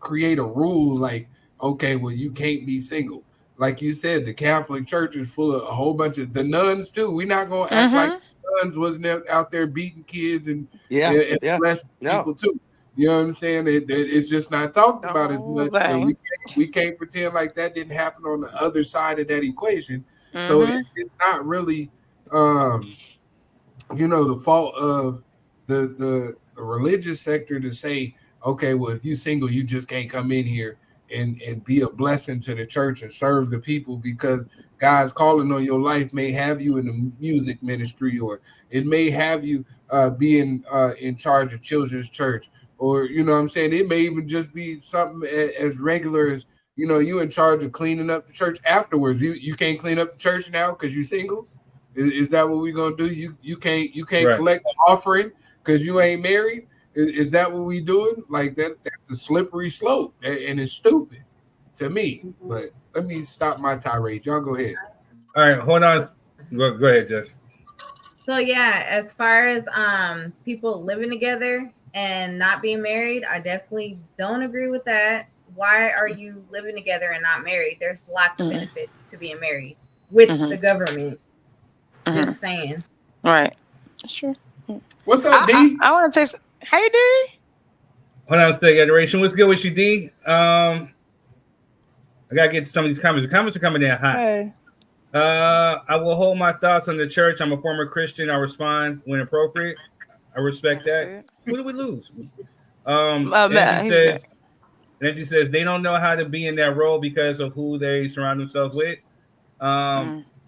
create a rule like, okay, well, you can't be single. Like you said, the Catholic Church is full of a whole bunch of the nuns too. We're not gonna act like nuns wasn't out there beating kids and molesting people too. You know what I'm saying? It's just not talked about as much. We can't pretend like that didn't happen on the other side of that equation. So it's not really, the fault of the religious sector to say, okay, well, if you single, you just can't come in here and be a blessing to the church and serve the people, because God's calling on your life may have you in the music ministry, or it may have you being in charge of children's church, or you know what I'm saying, it may even just be something as regular as, you know, you in charge of cleaning up the church afterwards. You can't clean up the church now because you single. Is that what we're gonna do? You can't Right. collect an offering because you ain't married. Is that what we doing? Like that's a slippery slope, and it's stupid to me. But let me stop my tirade. Y'all go ahead. All right, hold on. Go ahead, Jess. So yeah, as far as people living together and not being married, I definitely don't agree with that. Why are you living together and not married? There's lots of benefits to being married with the government. Just saying. Right. That's true. What's up, D? I want to say, hey, D. Hold on a second, Adoration. What's good with you, D? I gotta get to some of these comments. The comments are coming in hot. Hey. I will hold my thoughts on the church. I'm a former Christian. I respond when appropriate. I respect that. What did we lose? Angie says they don't know how to be in that role because of who they surround themselves with.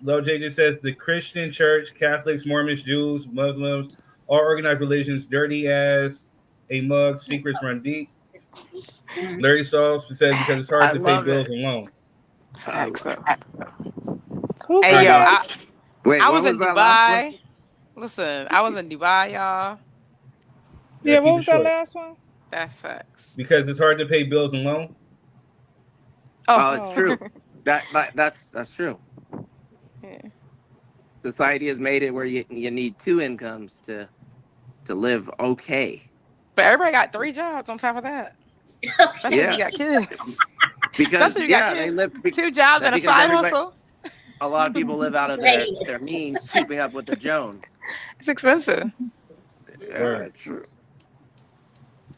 Lil J just says the Christian church, Catholics, Mormons, Jews, Muslims, all organized religions, dirty as a mug, secrets run deep. Larry Sauce says because it's hard to pay bills alone. Hey, yo, I was in Dubai. Listen, I was in Dubai, y'all. Yeah, what was that last one? That's facts. Because it's hard to pay bills alone. Oh, it's true. That's true. Yeah. Society has made it where you need two incomes to live okay. But everybody got 3 jobs on top of that. That's Yeah. you got kids. Because That's you got they kids. live 2 jobs and a side hustle. A lot of people live out of their means, keeping up with the Jones. It's expensive. Yeah, true.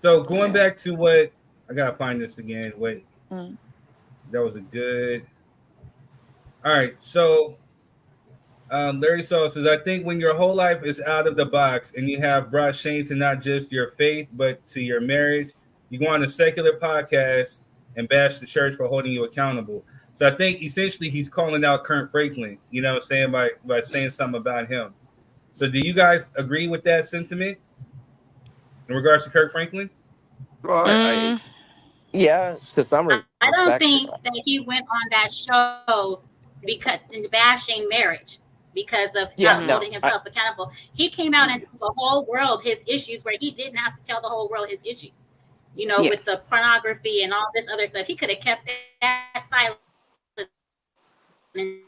So going back to what I gotta find this again. Wait, that was a good. All right, so Larry Saul says, I think when your whole life is out of the box and you have brought shame to not just your faith but to your marriage, you go on a secular podcast and bash the church for holding you accountable. So I think essentially he's calling out Kirk Franklin, you know what I'm saying, by saying something about him. So do you guys agree with that sentiment in regards to Kirk Franklin? Well, yeah, to some respect. I don't think that he went on that show because bashing marriage because of holding himself accountable. He came out and told the whole world his issues where he didn't have to tell the whole world his issues. You know, with the pornography and all this other stuff. He could have kept that silent and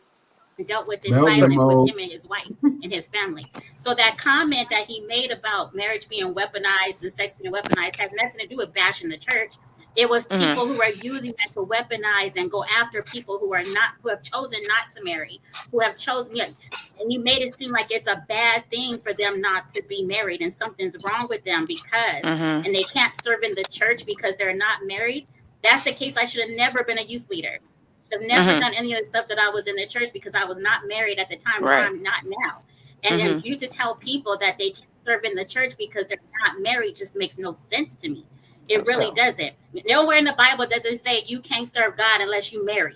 dealt with it silently with him and his wife and his family. So that comment that he made about marriage being weaponized and sex being weaponized has nothing to do with bashing the church. It was people who are using that to weaponize and go after people who have chosen not to marry, who have chosen, and you made it seem like it's a bad thing for them not to be married and something's wrong with them because, and they can't serve in the church because they're not married. That's the case. I should have never been a youth leader. Should have never done any of the stuff that I was in the church because I was not married at the time, or I'm not now. And then you to tell people that they can't serve in the church because they're not married just makes no sense to me. It really doesn't. Nowhere in the Bible does it say you can't serve God unless you marry.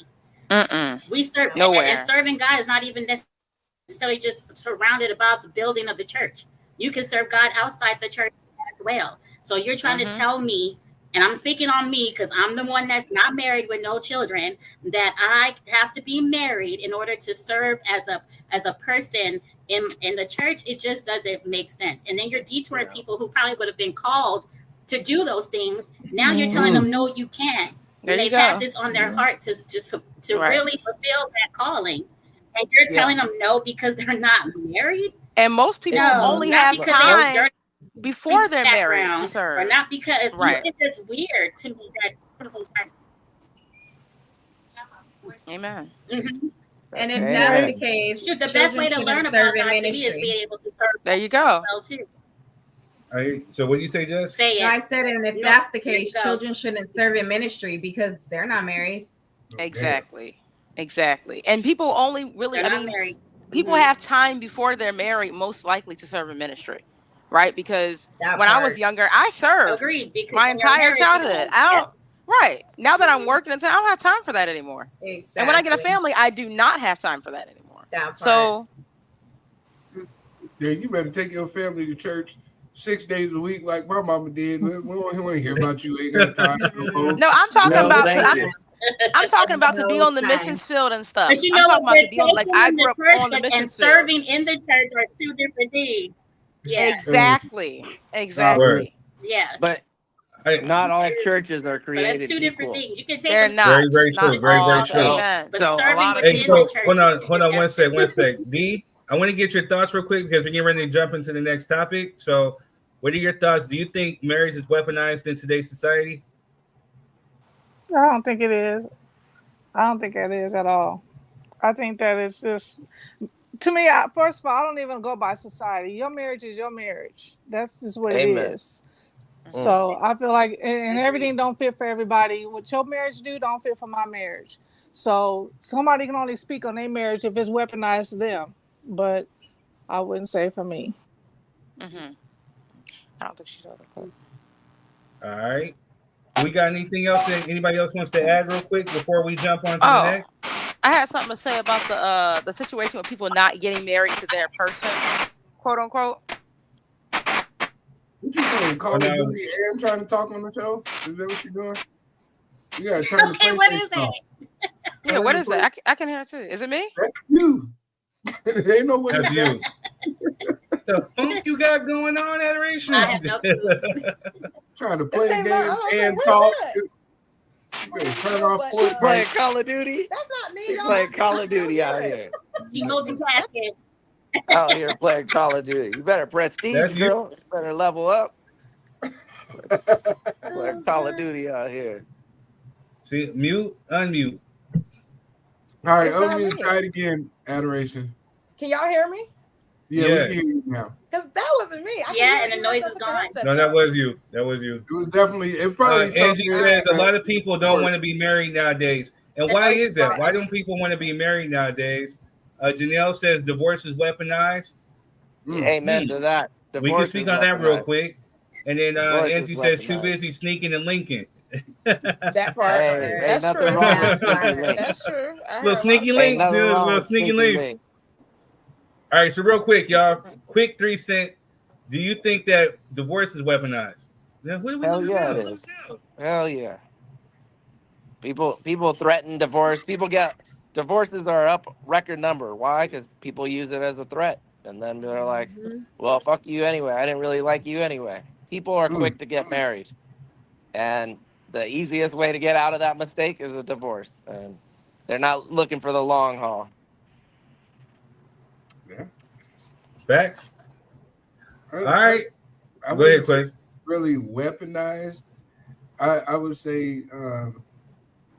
We serve nowhere. And serving God is not even necessarily just surrounded about the building of the church. You can serve God outside the church as well. So you're trying to tell me, and I'm speaking on me because I'm the one that's not married with no children, that I have to be married in order to serve as a person in the church. It just doesn't make sense. And then you're detouring people who probably would have been called to do those things. Now you're telling them, no, you can't. And they've had this on their heart to really fulfill that calling. And you're telling them no because they're not married. And most people only have time before they're married to serve. Or not because it's just weird to me that. Amen. And if that's the case, the best way to learn about God to me is being able to serve. There you go. Too. All right, so what do you say, Jess? Say it. I said, and if that's the case, children shouldn't serve in ministry because they're not married. Exactly. And people only really, people have time before they're married, most likely to serve in ministry. right? Because That when I part. was younger, I served Agreed. Because my when you're entire married, you childhood. don't- I don't. Right now that I'm working in town, I don't have time for that anymore. Exactly. And when I get a family, I do not have time for that anymore. That part. So Yeah, you better take your family to church 6 days a week, like my mama did. We don't want to hear about you. Ain't got time. no, I'm talking No, about. thank you. I'm talking about to be No on the time. missions field and stuff. But you I'm know talking what? about But to be on, like, I grew up on the and missions field. serving in the church are two different things. Yeah. Exactly. Exactly. Yeah. But not all churches are So created that's two different equal. things. You can take They're them, not. Very, very Not true. Very, all. very true. Amen. but So a serving lot of Hey, within so the church. hold is on, two hold on one different- sec, one sec. D, I want to get your thoughts real quick because we're getting ready to jump into the next topic. So, what are your thoughts? Do you think marriage is weaponized in today's society? I don't think it is. I don't think it is at all. I think that it's just, to me, first of all, I don't even go by society. Your marriage is your marriage. That's just what Amen. it is. So I feel like, and everything don't fit for everybody. What your marriage do don't fit for my marriage. So somebody can only speak on their marriage if it's weaponized to them. But I wouldn't say for me. Mm-hmm. I don't think she's other clue. All right. We got anything else that anybody else wants to add real quick before we jump on to the next? I had something to say about the situation with people not getting married to their person, quote unquote. What you doing? Call of Duty and trying to talk on the show? Is that what you're doing? You gotta turn the Okay, what is PlayStation that? off. Yeah, what is that? I can hear it too. Is it me? That's you. Ain't no way. That's you. The funk you got going on, Adoration? I have no clue. Trying to play This a ain't game my- and what is talk. that? You better turn off But, Fortnite. Playing Call of Duty? That's not me. He's y'all. playing Call of That's Duty not out me. here. She multitasking. Out here playing Call of Duty. You better prestige, That's you. girl. You better level up. Playing Call of Duty out here. See, mute, unmute. All right, It's not unmute. me. Try it again. Adoration. Can y'all hear me? Yeah, Yeah. we can hear you now. Because that wasn't me. I can Yeah, hear and the you noise guys is at the gone. headset. No, that was you. That was you. It was definitely. It probably. Angie something says a that- lot of people don't want to be married nowadays. And why is that? Why don't people want to be married nowadays? Janelle says divorce is weaponized. Amen to that. We can Divorce speak is on that real weaponized. quick. And then Divorce is Angie says too weaponized. busy sneaking and linking. That part. Hey, That's ain't true. nothing wrong with That sneaky part. link. That's true. I heard Little a sneaky lot. link, Ain't nothing dude. wrong Little with sneaky sneaky link. link. All right, so real quick, y'all. Quick 3 cent. Do you think that divorce is weaponized? Now, what do we Hell do yeah, now? it is. Hell yeah. People threaten divorce. Divorces are up record number. Why? Because people use it as a threat. And then they're like, well, fuck you anyway. I didn't really like you anyway. People are quick to get married. And the easiest way to get out of that mistake is a divorce. And they're not looking for the long haul. Yeah. Facts. All right. I Go ahead, wouldn't say Quez. it's really weaponized. I would say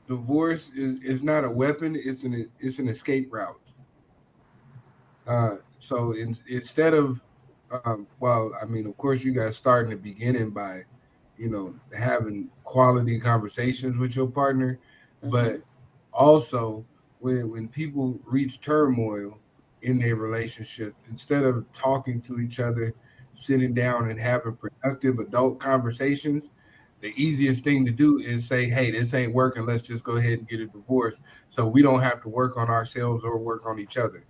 divorce is not a weapon. It's an escape route. So instead of well, I mean, of course, you guys start in the beginning by, having quality conversations with your partner, but also when people reach turmoil in their relationship, instead of talking to each other, sitting down and having productive adult conversations, the easiest thing to do is say, hey, this ain't working. Let's just go ahead and get a divorce so we don't have to work on ourselves or work on each other.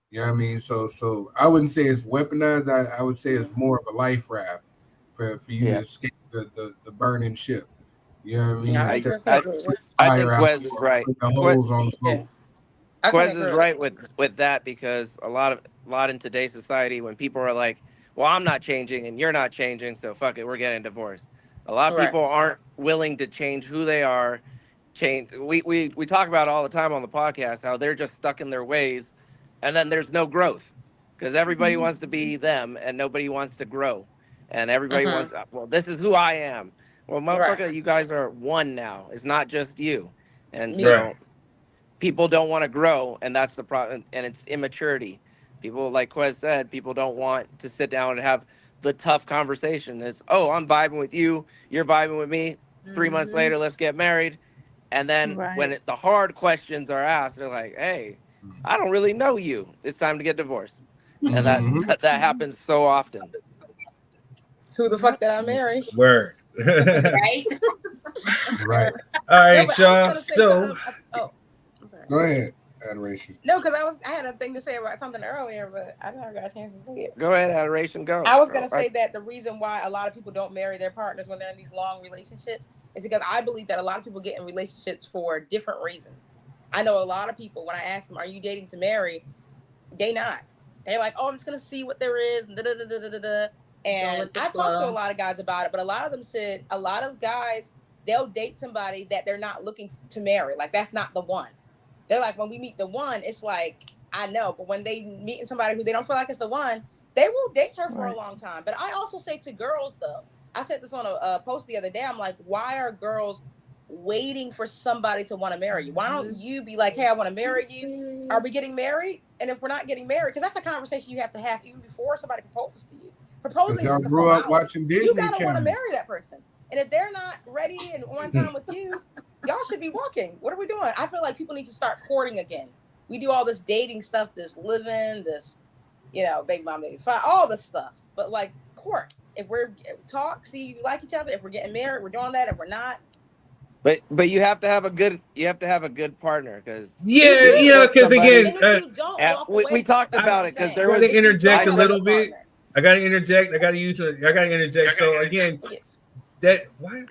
You know what I mean? So I wouldn't say it's weaponized. I would say it's more of a life raft for you to escape the burning ship. You know what I mean? Yeah, Instead I of think fire out Quez is right. the holes on the boat. Quez is right with that, because a lot in today's society, when people are like, well, I'm not changing and you're not changing, so fuck it, we're getting divorced. A lot of people aren't willing to change who they are. We talk about it all the time on the podcast, how they're just stuck in their ways, and then there's no growth because everybody wants to be them and nobody wants to grow. And everybody wants, well, this is who I am. Well, motherfucker, you guys are one now. It's not just you. And so people don't want to grow, and that's the problem. And it's immaturity. People, like Quez said, people don't want to sit down and have the tough conversation. It's, oh, I'm vibing with you. You're vibing with me. 3 months later, let's get married. And then when the hard questions are asked, they're like, hey, I don't really know you. It's time to get divorced. And that happens so often. Who the fuck did I marry? Word. Right? Right. All right, but I was y'all. gonna say So something- I'm sorry. Go ahead, Adoration. No, because I had a thing to say about something earlier, but I never got a chance to say it. Go ahead, Adoration. Go. I was gonna say that the reason why a lot of people don't marry their partners when they're in these long relationships is because I believe that a lot of people get in relationships for different reasons. I know a lot of people, when I ask them, "Are you dating to marry?" They not. They're like, "Oh, I'm just gonna see what there is." And and I've talked to a lot of guys about it, but a lot of them said a lot of guys, they'll date somebody that they're not looking to marry. Like, that's not the one. They're like, when we meet the one, it's like, I know, but when they meet somebody who they don't feel like it's the one, they will date her for a long time. But I also say to girls, though, I said this on a post the other day. I'm like, why are girls waiting for somebody to want to marry you? Why don't you be like, hey, I want to marry you. Are we getting married? And if we're not getting married, because that's a conversation you have to have even before somebody proposes to you. Proposing Y'all is grew up watching Disney You gotta want to Channel. marry that person. And if they're not ready and on time with you, y'all should be walking. What are we doing? I feel like people need to start courting again. We do all this dating stuff, this living, this, baby mom, baby father, all this stuff. But like, court. If we're talk, see if you like each other. If we're getting married, we're doing that. If we're not, But you have to have a good partner because because again, we talked about it because there was to interject a little bit. I got to interject. I got to interject. So again, that why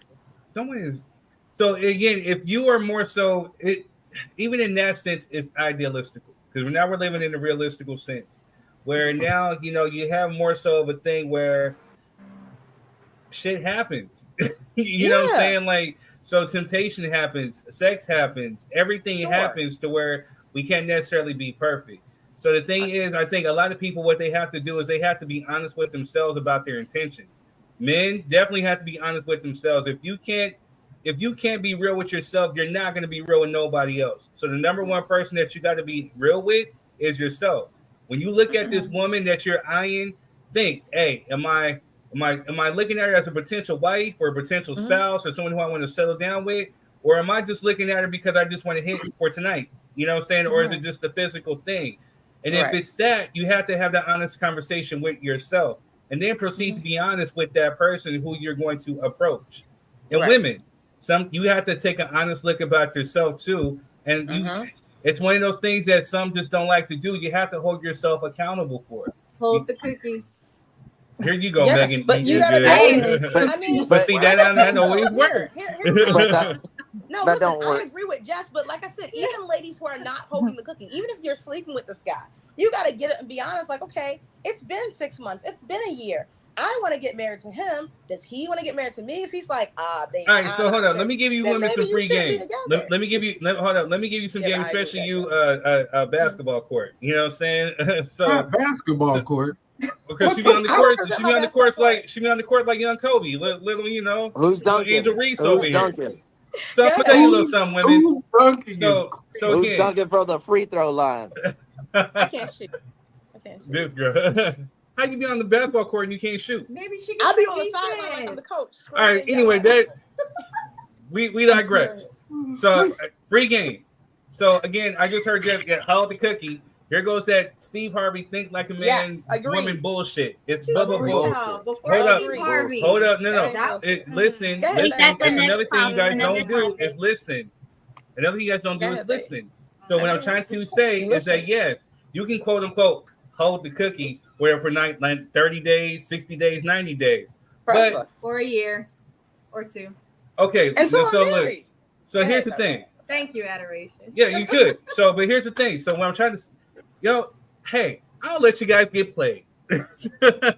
someone is so again, if you are more so it even in that sense is idealistical because now we're living in a realistical sense where now you have more so of a thing where shit happens. you know what I'm saying? Like, so temptation happens, sex happens, everything happens to where we can't necessarily be perfect. So the thing is, I think a lot of people, what they have to do is they have to be honest with themselves about their intentions. Men definitely have to be honest with themselves. If you can't be real with yourself, you're not going to be real with nobody else. So the number one person that you got to be real with is yourself. When you look at this woman that you're eyeing, think, hey, am I looking at her as a potential wife or a potential spouse or someone who I want to settle down with? Or am I just looking at her because I just want to hit for tonight? You know what I'm saying? Or is it just a physical thing? And if it's that, you have to have that honest conversation with yourself and then proceed to be honest with that person who you're going to approach. And women, you have to take an honest look about yourself too. And it's one of those things that some just don't like to do. You have to hold yourself accountable for it. Hold the cookie. Here you go, Megan. But you gotta but see, that always works. No, listen, I agree with Jess, but like I said, even ladies who are not holding the cookie, even if you're sleeping with this guy, you got to get it and be honest. Like, okay, it's been 6 months, it's been a year. I want to get married to him. Does he want to get married to me? If he's like, baby. All right, so hold on. Let me give you women some free game. Let me give you some game, especially you basketball court. You know what I'm saying? So basketball court. Because she be on the court. She be on the court like young Kobe. Little, who's dunking? Angel Reese over here. So I'm gonna tell you a little something, women. Who's dunking from the free throw line? I can't shoot. This girl. How you be on the basketball court and you can't shoot? Maybe she. I'll be on the sideline like I'm the coach. All right. Anyway, we digress. So free game. So again, I just heard that hold the cookie. Here goes that Steve Harvey think like a man, woman bullshit. It's bubble bullshit. Hold up. No. Listen. That's another thing you guys don't do is listen. Another thing you guys don't do is listen. So what I'm trying to say is that yes, you can quote unquote hold the cookie where for 30 days, 60 days, 90 days, but or a year or two. Okay, so here's the thing. Thank you, adoration. Yeah, you could. But here's the thing. So when I'm trying to. Hey, I'll let you guys get played. We're listening.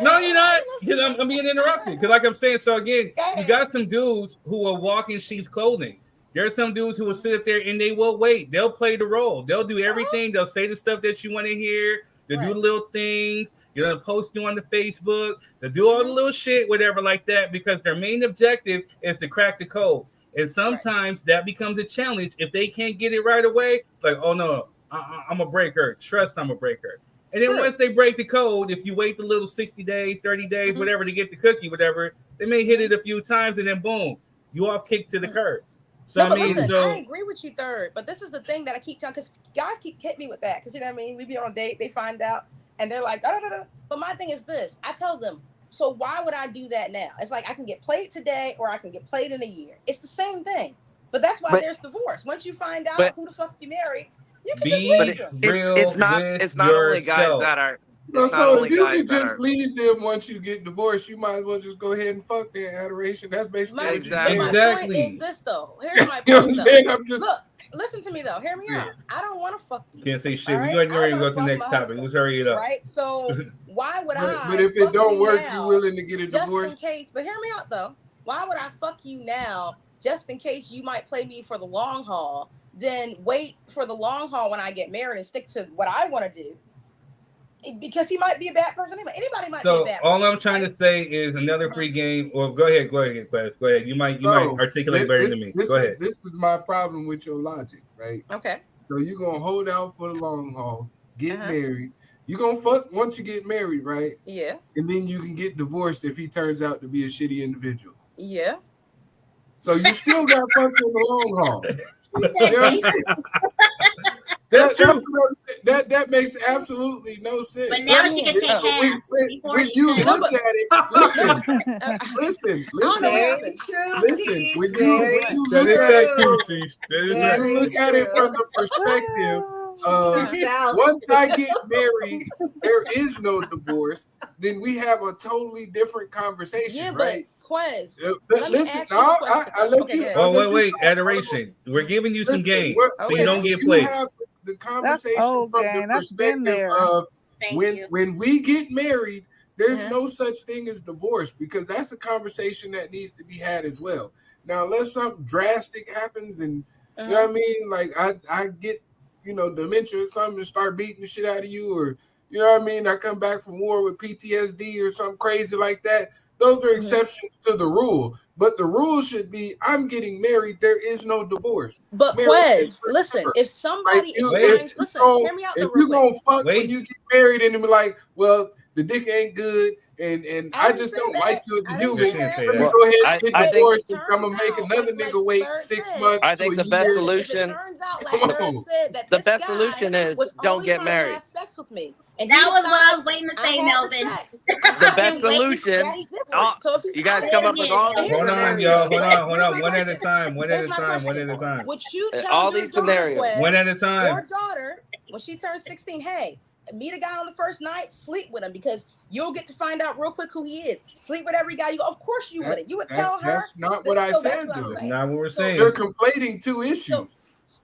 No, you're not. Because I'm being interrupted. Because like I'm saying, so again, you got some dudes who will walk in sheep's clothing. There's some dudes who will sit up there and they will wait. They'll play the role. They'll do everything. They'll say the stuff that you want to hear. They'll do the little things. They'll post you on the Facebook. They'll do all the little shit, whatever like that, because their main objective is to crack the code. And sometimes that becomes a challenge. If they can't get it right away, like, oh no, I'm going to break her. Trust I'm going to break her. And then once they break the code, if you wait the little 60 days, 30 days, whatever, to get the cookie, whatever, they may hit it a few times and then boom, you off kick to the curb. So I agree with you, Third. But this is the thing that I keep telling, because guys keep hitting me with that. Because you know what I mean? We be on a date, they find out. And they're like, da. But my thing is this. I tell them, so why would I do that now? It's like I can get played today or I can get played in a year. It's the same thing. But that's why there's divorce. Once you find out who the fuck you married, you can just leave them. It's not only guys that are. So if you can just leave them once you get divorced, you might as well just go ahead and fuck their adoration. That's basically My point is this though. Here's my point though. Look, listen to me though. Hear me out. I don't want to fuck you. Can't say shit. Right? We're going to go to the next topic. Let's hurry it up. Right. So why would I? But if it don't work, you willing to get a divorce? Just in case. But hear me out though. Why would I fuck you now? Just in case you might play me for the long haul. Then wait for the long haul when I get married and stick to what I want to do. Because he might be a bad person. Anybody might be a bad person. All I'm trying to say is another free game. Or go ahead, Quest. Go ahead. You might articulate better than me. Go ahead. This is my problem with your logic, right? Okay. So you're gonna hold out for the long haul, get married. You're gonna fuck once you get married, right? Yeah. And then you can get divorced if he turns out to be a shitty individual. Yeah. So you still got fucked in the long haul. That makes absolutely no sense. But now she can take half. When you look at it, listen. When you look at it from the perspective of once I get married, there is no divorce. Then we have a totally different conversation, right? Quez, listen, I let you. Oh, wait, adoration. We're giving you some game, so you don't get played. The conversation from the perspective of when we get married, there's no such thing as divorce, because that's a conversation that needs to be had as well. Now, unless something drastic happens and you know what I mean, like I get dementia or something and start beating the shit out of you, or you know what I mean, I come back from war with PTSD or something crazy like that. Those are exceptions to the rule. But the rule should be, I'm getting married, there is no divorce. But Quez, listen, if somebody hear me out. If you're gonna fuck when you get married and be like, well, the dick ain't good, and I just don't like you as a human. Let me go ahead and get divorced, and I'm gonna make another nigga wait 6 months. I think the best solution. The best solution is don't get married. Have sex with me. And that was what I was waiting to say, Melvin. The best solution. You guys come up with all. Hold on, y'all. Hold on. One at a time. One at a time. Would you tell all these scenarios? One at a time. Your daughter, when she turns 16, hey, meet a guy on the first night, sleep with him, because you'll get to find out real quick who he is. Sleep with every guy you go. Of course you wouldn't. You would tell her. That's not what I said. That's not what we're saying. You're conflating two issues.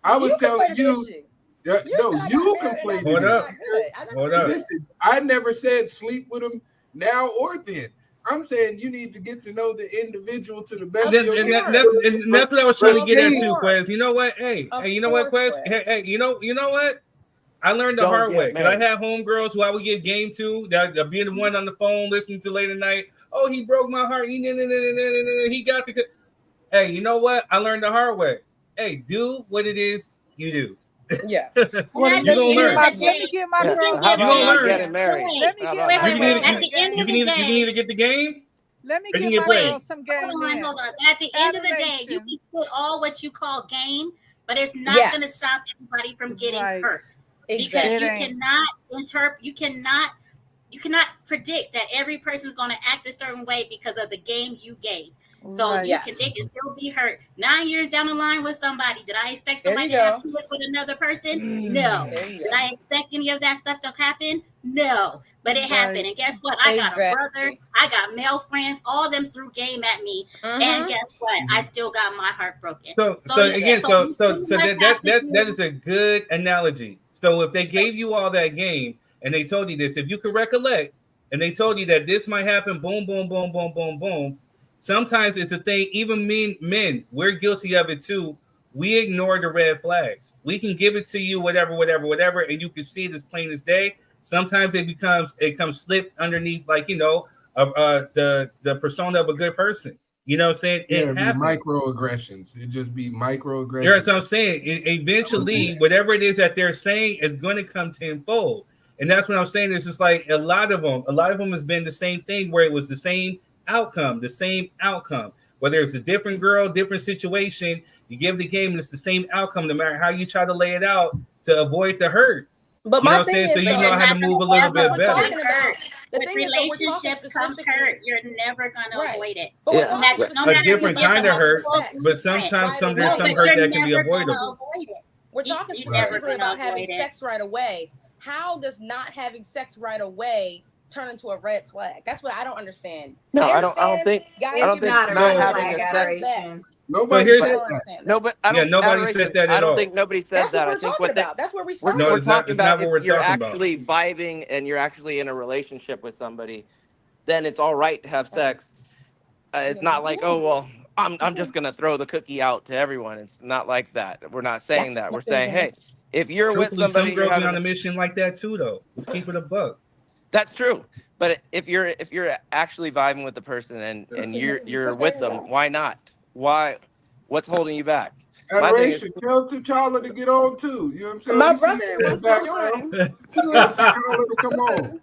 I was telling you. You conflated. Hold up. Listen, I never said sleep with him now or then. I'm saying you need to get to know the individual to the best of your ability. And that's what I was trying to get at too, Quez. You know what? Hey, you know what, Quez? Hey, you know what? I learned the hard way. Because I have homegirls who I would give game to, that be the one on the phone listening to late at night. Oh, he broke my heart. He got the. Hey, you know what? I learned the hard way. Hey, do what it is you do. Yes. You're gonna learn. Let me get my girl. How about not getting married? Let me get You can either get the game. Let me get my girl some game. Hold on. At the end of the day, you can put all what you call game, but it's not going to stop anybody from getting hurt. Because you cannot interpret. You cannot predict that every person is going to act a certain way because of the game you gave. So they can still be hurt. 9 years down the line with somebody, did I expect somebody to have kids with another person? No. Did I expect any of that stuff to happen? No. But it happened. And guess what? I got a brother. I got male friends. All of them threw game at me. And guess what? I still got my heart broken. So that is a good analogy. So if they gave you all that game and they told you this, if you can recollect, and they told you that this might happen, boom, boom, boom, boom, boom, boom. Sometimes it's a thing, even men, we're guilty of it too. We ignore the red flags. We can give it to you, whatever, and you can see it as plain as day. Sometimes it comes slipped underneath, like, the persona of a good person. You know what I'm saying? It happens. Microaggressions. It just be microaggressions. That's what I'm saying. Eventually, whatever it is that they're saying is going to come tenfold. And that's what I'm saying. It's just like a lot of them has been the same thing, where it was the same outcome, whether it's a different girl, different situation, you give the game and it's the same outcome, no matter how you try to lay it out to avoid the hurt. But You know my what I'm thing saying? is, So you know how to move a little bit better. With relationships comes hurt. You're never gonna avoid it. But Yeah. we're talking No A matter different if you kind of have hurt, full but sometimes blueprint. there's No, some but hurt you're that can be never gonna avoidable. We're talking You specifically never about gonna having avoid it. sex right away. How does not having sex right away turn into a red flag? That's what I don't understand. No, I don't think not having a sex. Nobody said that. No, but I don't. nobody adoration, said that I at don't all. think nobody said That's that. what I we're think talking what about. That's where we we're, started. No, we're it's not- talking it's not about what we're if you're talking about. actually vibing and you're actually in a relationship with somebody, then it's all right to have sex. It's not like, oh well, I'm just gonna throw the cookie out to everyone. It's not like that. We're not saying that. We're saying, hey, if you're with Truthfully, somebody, some you're girls be having on a mission like that too, though. Let's keep it a buck. That's true. But if you're actually vibing with the person and you're with them, why not? What's holding you back? My thing is, Adoration, tell T'Challa to get on too. You know what I'm saying? My We see brother you in wants the to background. join. Tell T'Challa to come on. You know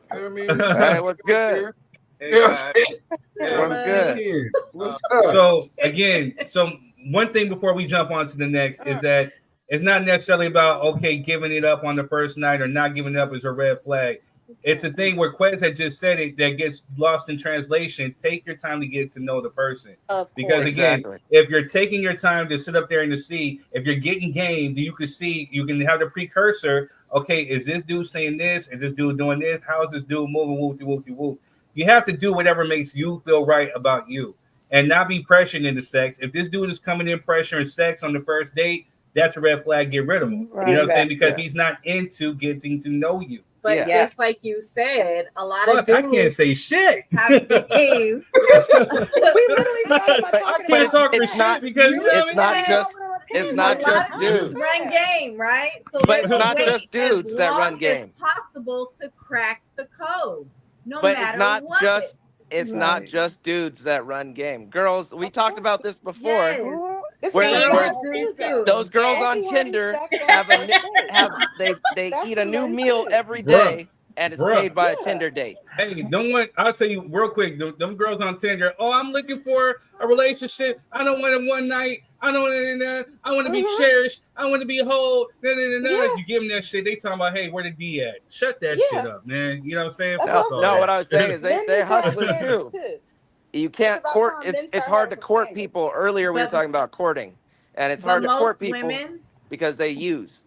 what I mean? We see hey, you what's out good? there. You know what I'm saying? What's good? What's up? So again, one thing before we jump on to the next is that it's not necessarily about giving it up on the first night or not giving it up is a red flag. It's a thing where Quez had just said it that gets lost in translation. Take your time to get to know the person. Because again, if you're taking your time to sit up there and to see, if you're getting game, you can have the precursor. Okay, is this dude saying this? Is this dude doing this? How is this dude moving? Whoop. You have to do whatever makes you feel right about you and not be pressured into sex. If this dude is coming in pressuring sex on the first date, that's a red flag. Get rid of him. Right. You know what I'm saying? Because he's not into getting to know you. But just like you said, a lot of dudes I can't say shit. have game. We literally started by talking I can't talk for it's not- shit because you know it's what not I mean? just it's not a lot just of dudes dudes. run game, right? So But it's they not wait just dudes as that run long game. as possible to crack the code, no But matter it's not what. just it's not just dudes that run game. Girls, we talked about this before. Yes. Where those girls on Tinder they eat a new meal every day and it's paid by a Tinder date. Hey, I'll tell you real quick. Them girls on Tinder. Oh, I'm looking for a relationship. I don't want it one night. I don't want I want to be cherished. I want to be whole. You give them that shit. They talking about, hey, where the D at? Shut that shit up, man. You know what I'm saying? No, what I was saying is they're hustlers too. You can't court. It's hard to court people. Earlier we were talking about courting, and it's hard to court people because they use.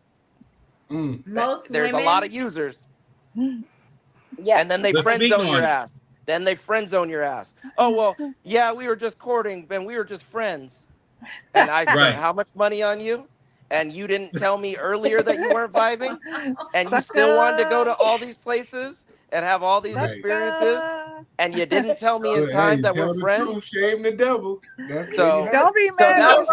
There's a lot of users. Yeah, and then they friend zone your ass. Oh well, yeah, we were just courting, and we were just friends. And I spent how much money on you? And you didn't tell me earlier that you weren't vibing, and you still wanted to go to all these places and have all these experiences, and you didn't tell me in time that we're friends. Truth, shame the devil. Don't be mad.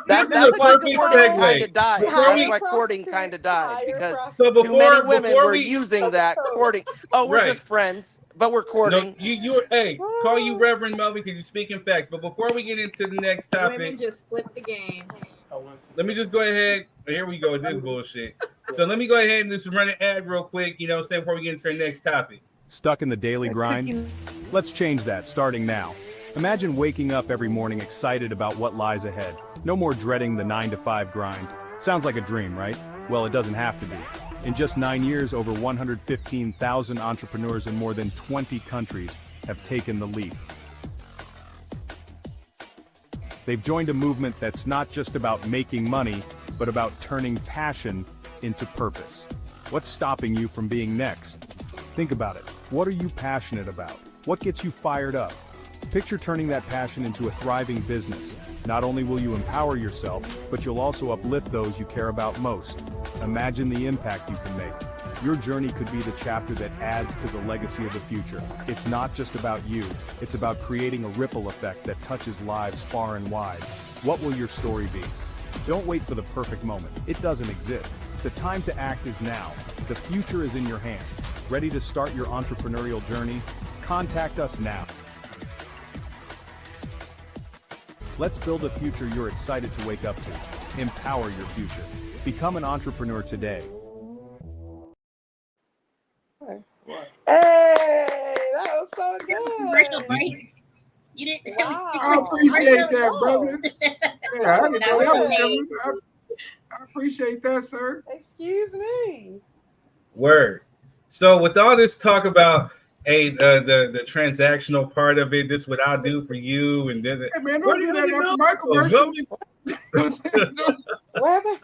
That's why courting kind of died. That's why courting kind of died because too many women were using that courting. Oh, we're just friends, but we're courting. No, call you Reverend Melvin because you're speaking facts. But before we get into the next topic, Women just flip the game. Let me just go ahead. Here we go with this bullshit. So let me go ahead and just run an ad real quick, before we get into our next topic. Stuck in the daily grind? Let's change that starting now. Imagine waking up every morning excited about what lies ahead. No more dreading the 9-to-5 grind. Sounds like a dream, right? Well, it doesn't have to be. In just 9 years, over 115,000 entrepreneurs in more than 20 countries have taken the leap. They've joined a movement that's not just about making money, but about turning passion into purpose. What's stopping you from being next? Think about it. What are you passionate about? What gets you fired up? Picture turning that passion into a thriving business. Not only will you empower yourself, but you'll also uplift those you care about most. Imagine the impact you can make. Your journey could be the chapter that adds to the legacy of the future. It's not just about you. It's about creating a ripple effect that touches lives far and wide. What will your story be? Don't wait for the perfect moment. It doesn't exist. The time to act is now. The future is in your hands. Ready to start your entrepreneurial journey? Contact us now. Let's build a future you're excited to wake up to. Empower your future. Become an entrepreneur today. Hey, that was so good. Commercial break. You didn't. Wow. I appreciate that, brother. Yeah, I didn't know that was coming. I appreciate that, sir. Excuse me. Word. So with all this talk about the transactional part of it, this is what I'll do for you, and then hey man, don't do that after my commercial. What happened?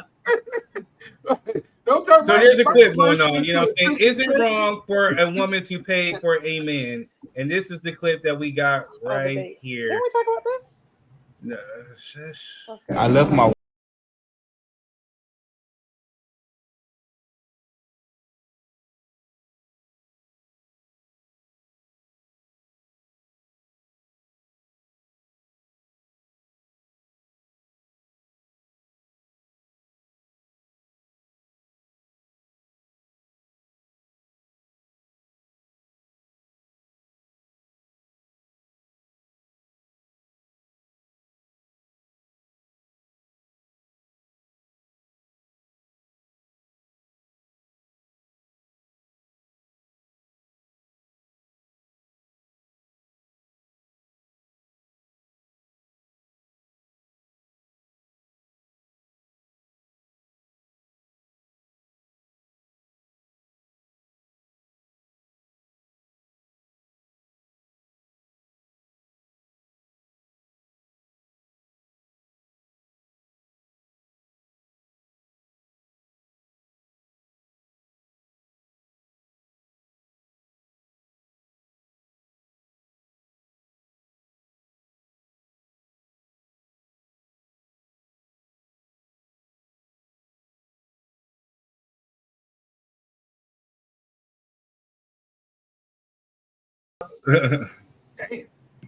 Don't talk so about there's a my clip going commercial on. You know, until and is it wrong for a woman to pay for a man? And this is the clip that we got right here. Didn't we talk about this? No, shush. I left my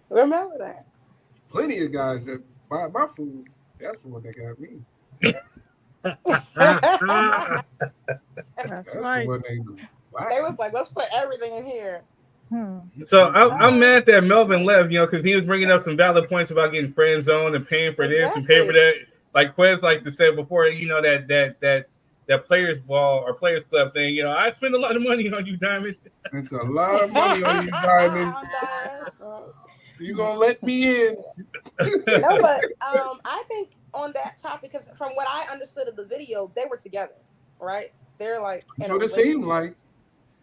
Remember that. Plenty of guys that buy my food. That's the one that got me. That's right. The one They was like, let's put everything in here. So I'm mad that Melvin left, you know, because he was bringing up some valid points about getting friend zoned and paying for this and paying for that. Like Quez like to say before, you know, that players ball or players club thing. You know, I spend a lot of money on you, Diamond. It's a lot of money on you, Diamond. You gonna let me in? No, but I think on that topic, because from what I understood of the video, they were together, right? They're like. That's what it seemed like.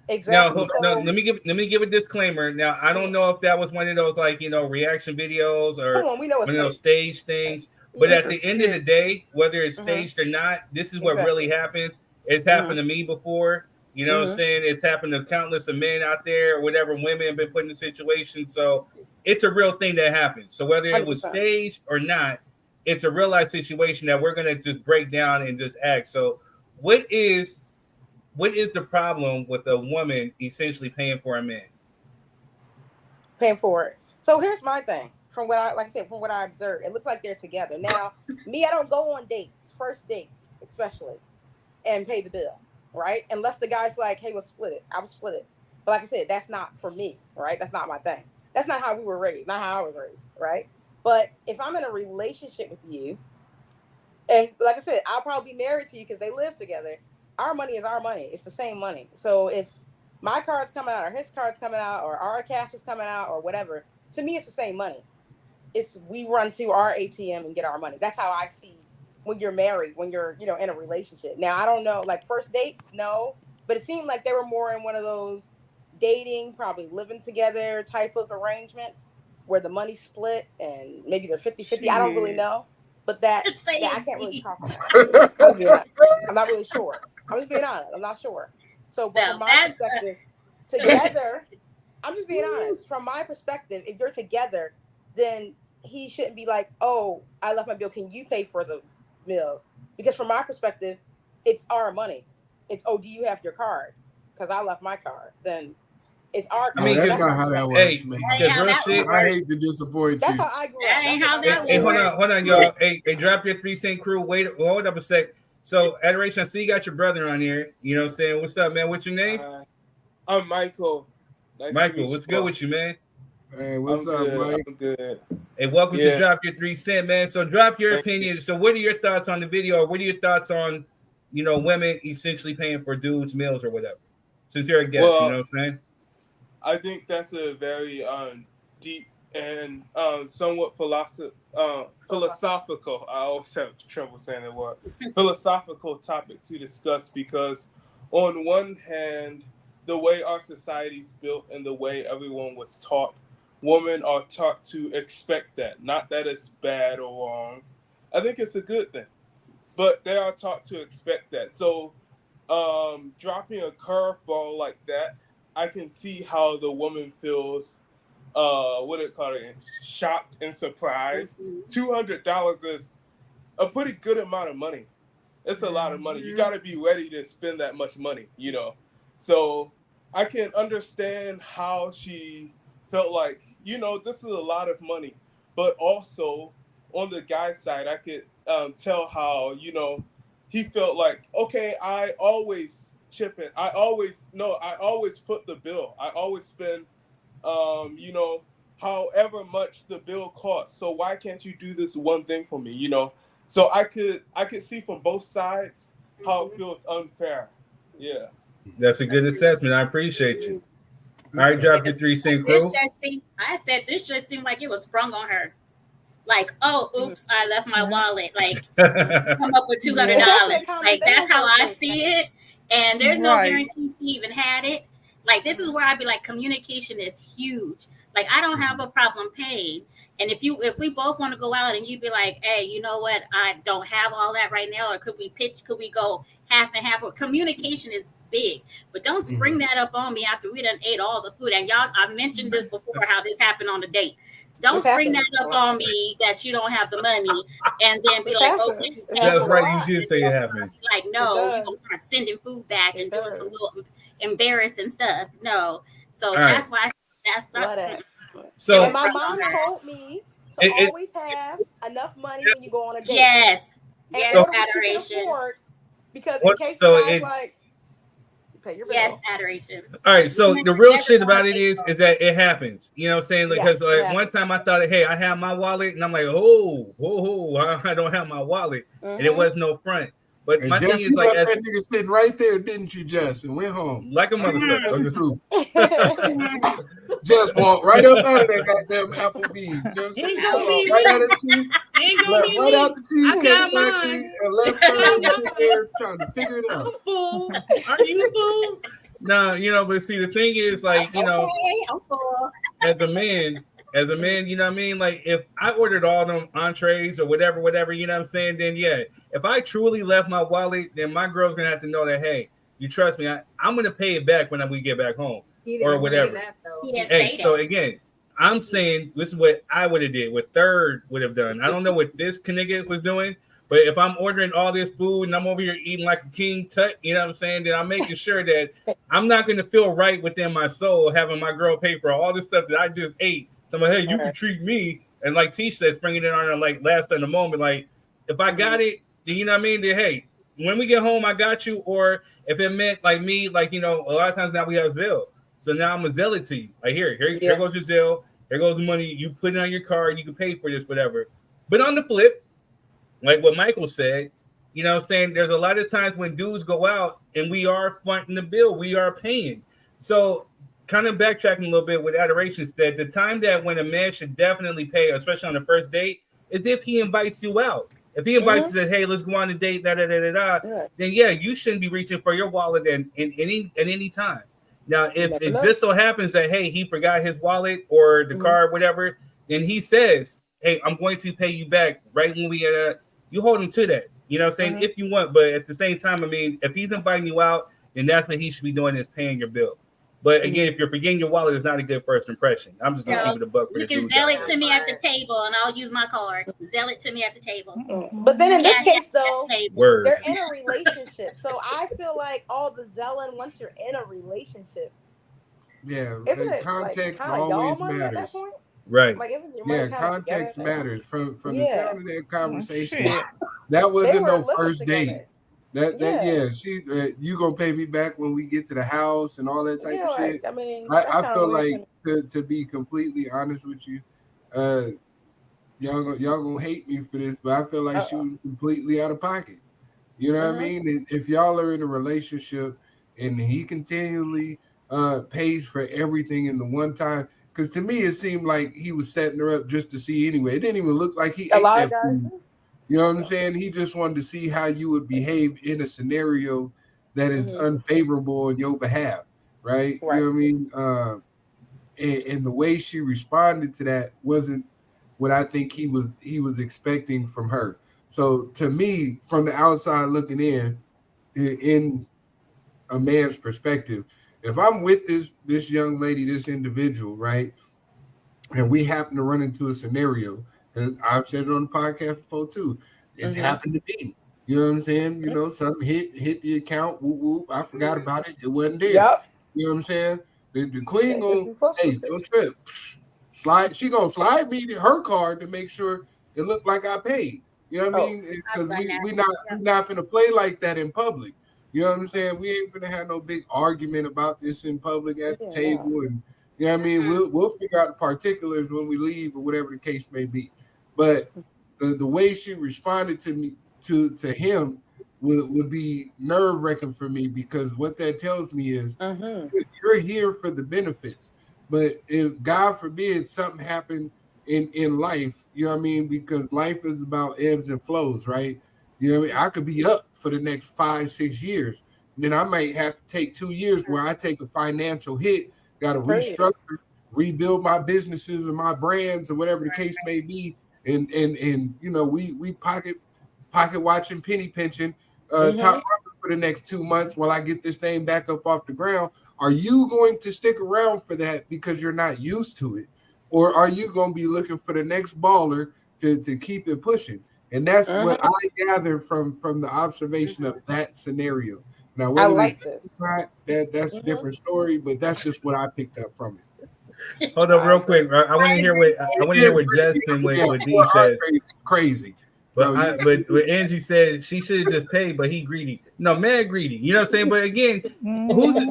Exactly. Now, let me give a disclaimer. Now, I don't know if that was one of those like, you know, reaction videos or one of those stage things. But at the end of the day, whether it's staged or not, this is what really happens. It's happened to me before. You know what I'm saying? It's happened to countless of men out there or whatever. Women have been put in a situation. So it's a real thing that happens. So whether it was staged or not, it's a real life situation that we're going to just break down and just act. So what is the problem with a woman essentially paying for a man? Paying for it. So here's my thing. From what I observed, it looks like they're together. Now, me, I don't go on dates, first dates especially, and pay the bill, right? Unless the guy's like, hey, let's split it. I will split it. But like I said, that's not for me, right? That's not my thing. That's not how we were raised, not how I was raised, right? But if I'm in a relationship with you, and like I said, I'll probably be married to you because they live together. Our money is our money. It's the same money. So if my card's coming out or his card's coming out or our cash is coming out or whatever, to me, it's the same money. It's we run to our ATM and get our money. That's how I see when you're married, when you're, you know, in a relationship. Now, I don't know, like first dates, no, but it seemed like they were more in one of those dating, probably living together type of arrangements where the money's split and maybe they're 50-50. I don't really know, but that I can't really talk about. I'm not really sure. I'm just being honest. I'm not sure. So, but from my perspective, together, I'm just being honest. From my perspective, if you're together, then he shouldn't be like, oh, I left my bill. Can you pay for the bill? Because from my perspective, it's our money. It's, oh, do you have your card? Because I left my card. Then it's our card. I mean, that's not how that works, man. I hate to disappoint you. That's how I grew up. Ain't how that works. works. Hold on, y'all. Hey, drop your 3 cent crew. Wait, hold up a sec. So, Adoration, I see you got your brother on here. You know what I'm saying? What's up, man? What's your name? I'm Michael. Michael, what's good with you, man? Hey, what's up, Mike? I'm good. Hey, welcome to Drop Your 3 Cent, man. So drop your opinion. So what are your thoughts on the video? Or what are your thoughts on, you know, women essentially paying for dudes' meals or whatever? Since you're a guest, you know what I'm saying? I think that's a very deep and somewhat philosophical. I always have trouble saying the word. Philosophical topic to discuss because on one hand, the way our society's built and the way everyone was taught, women are taught to expect that. Not that it's bad or wrong. I think it's a good thing. But they are taught to expect that. So dropping a curveball like that, I can see how the woman feels, shocked and surprised. $200 is a pretty good amount of money. It's a lot of money. You got to be ready to spend that much money, you know. So I can understand how she felt like, you know, this is a lot of money. But also on the guy's side, I could tell how, you know, he felt like, okay, I always chip in. I always put the bill. I always spend, you know, however much the bill costs. So why can't you do this one thing for me, you know? So I could see from both sides how it feels unfair. Yeah. That's a good assessment. I appreciate you. All right, drop your 3 cent crew. This just seemed like it was sprung on her. Like, oh, oops, I left my wallet. Like, come up with $200. Like, that's how I see it. And there's no guarantee she even had it. Like, this is where I'd be like, communication is huge. Like, I don't have a problem paying. And if we both want to go out and you'd be like, hey, you know what? I don't have all that right now. Or could we go half and half? Or communication is big, but don't spring that up on me after we done ate all the food. And y'all, I mentioned this before, how this happened on the date. Don't spring that up on me that you don't have the money and then be like, okay. That's right. You did say it happened. Like, no, you're going to start sending food back and doing some little embarrassing stuff. No. So that's why that's so. And my mom told me to always have enough money when you go on a date. Yes. And adoration. Because in case like, pay your bill. Yes, adoration. All right, so the real shit about it is that it happens. You know what I'm saying? Because one time I thought, hey, I have my wallet, and I'm like, I don't have my wallet, and it was no front. But my thing is like, that nigga sitting right there, didn't you, Jess? And went home like a motherfucker. Just walked right up out of that goddamn Applebee's. Just right out of the cheese, right out the cheesecake factory, and left her there trying to figure it out. Fool. Are you a fool? No, you know, but see, the thing is, like, you know, as a man, you know what I mean? Like, if I ordered all them entrees or whatever, you know what I'm saying? Then yeah, if I truly left my wallet, then my girl's gonna have to know that, hey, you trust me, I'm gonna pay it back when we get back home or whatever. Hey, so again, I'm saying this is what I would have did, what Third would have done. I don't know what this nigga was doing, but if I'm ordering all this food and I'm over here eating like a king tut, you know what I'm saying? Then I'm making sure that I'm not gonna feel right within my soul having my girl pay for all this stuff that I just ate. So I'm like, hey, you can treat me, and like T says, bringing it on her like last in the moment. Like, if I got it, then you know what I mean. Then hey, when we get home, I got you. Or if it meant like me, like, you know, a lot of times now we have Zelle, so now I'm gonna Zelle it to you. Like here goes your Zelle. Here goes the money. You put it on your card. You can pay for this, whatever. But on the flip, like what Michael said, you know what I'm saying? There's a lot of times when dudes go out and we are fronting the bill, we are paying. So kind of backtracking a little bit with adoration said, the time that when a man should definitely pay, especially on the first date, is if he invites you out. If he invites you and says, hey, let's go on a date, then yeah, you shouldn't be reaching for your wallet at any time. Now, if it just so happens that, hey, he forgot his wallet or the card, whatever, then he says, hey, I'm going to pay you back right when we you hold him to that. You know what I'm saying? If you want, but at the same time, I mean, if he's inviting you out, then that's what he should be doing, is paying your bill. But again, if you're forgetting your wallet, it's not a good first impression. I'm just gonna keep it a buck. You can Zelle it to me at the table, and I'll use my card. Zelle it to me at the table. But then in this case, though, they're in a relationship, so I feel like all the Zelling once you're in a relationship. Yeah, isn't context like always matters. matters. At that point? Right. Like, Context matters. From the sound of that conversation, that wasn't no first date. She you gonna pay me back when we get to the house and all that type of shit. I mean, I feel like to be completely honest with you, y'all gonna hate me for this, but I feel like she was completely out of pocket. You know what I mean? If y'all are in a relationship and he continually pays for everything in the one time, because to me it seemed like he was setting her up just to see anyway. It didn't even look like he ate that food. You know what I'm saying? He just wanted to see how you would behave in a scenario that is unfavorable on your behalf, right? You know what I mean? And the way she responded to that wasn't what I think he was expecting from her. So to me, from the outside looking in a man's perspective, if I'm with this young lady, this individual, right, and we happen to run into a scenario, and I've said it on the podcast before too, it's happened to me. You know what I'm saying? You know, something hit the account, whoop whoop. I forgot about it. It wasn't there. Yep. You know what I'm saying? The queen gonna, hey, don't trip. Slide, she gonna slide me her card to make sure it looked like I paid. You know what I mean? Because we not finna play like that in public. You know what I'm saying? We ain't finna have no big argument about this in public at the table, and you know what I mean. We'll figure out the particulars when we leave or whatever the case may be. But the way she responded to me to him would be nerve-wracking for me, because what that tells me is you're here for the benefits. But if God forbid something happened in life, you know what I mean? Because life is about ebbs and flows, right? You know what I mean? I could be up for the next 5-6 years. And then I might have to take 2 years where I take a financial hit, got to restructure, rebuild my businesses and my brands or whatever the case may be. And you know, we pocket watching, penny pinching, top for the next 2 months while I get this thing back up off the ground. Are you going to stick around for that because you're not used to it? Or are you going to be looking for the next baller to keep it pushing? And that's what I gathered from the observation of that scenario. Now, whether that's a different story, but that's just what I picked up from it. Hold up, real quick. I want to hear what Justin with D says. Crazy. But Angie said she should have just paid, but he greedy. No, man greedy. You know what I'm saying? But again,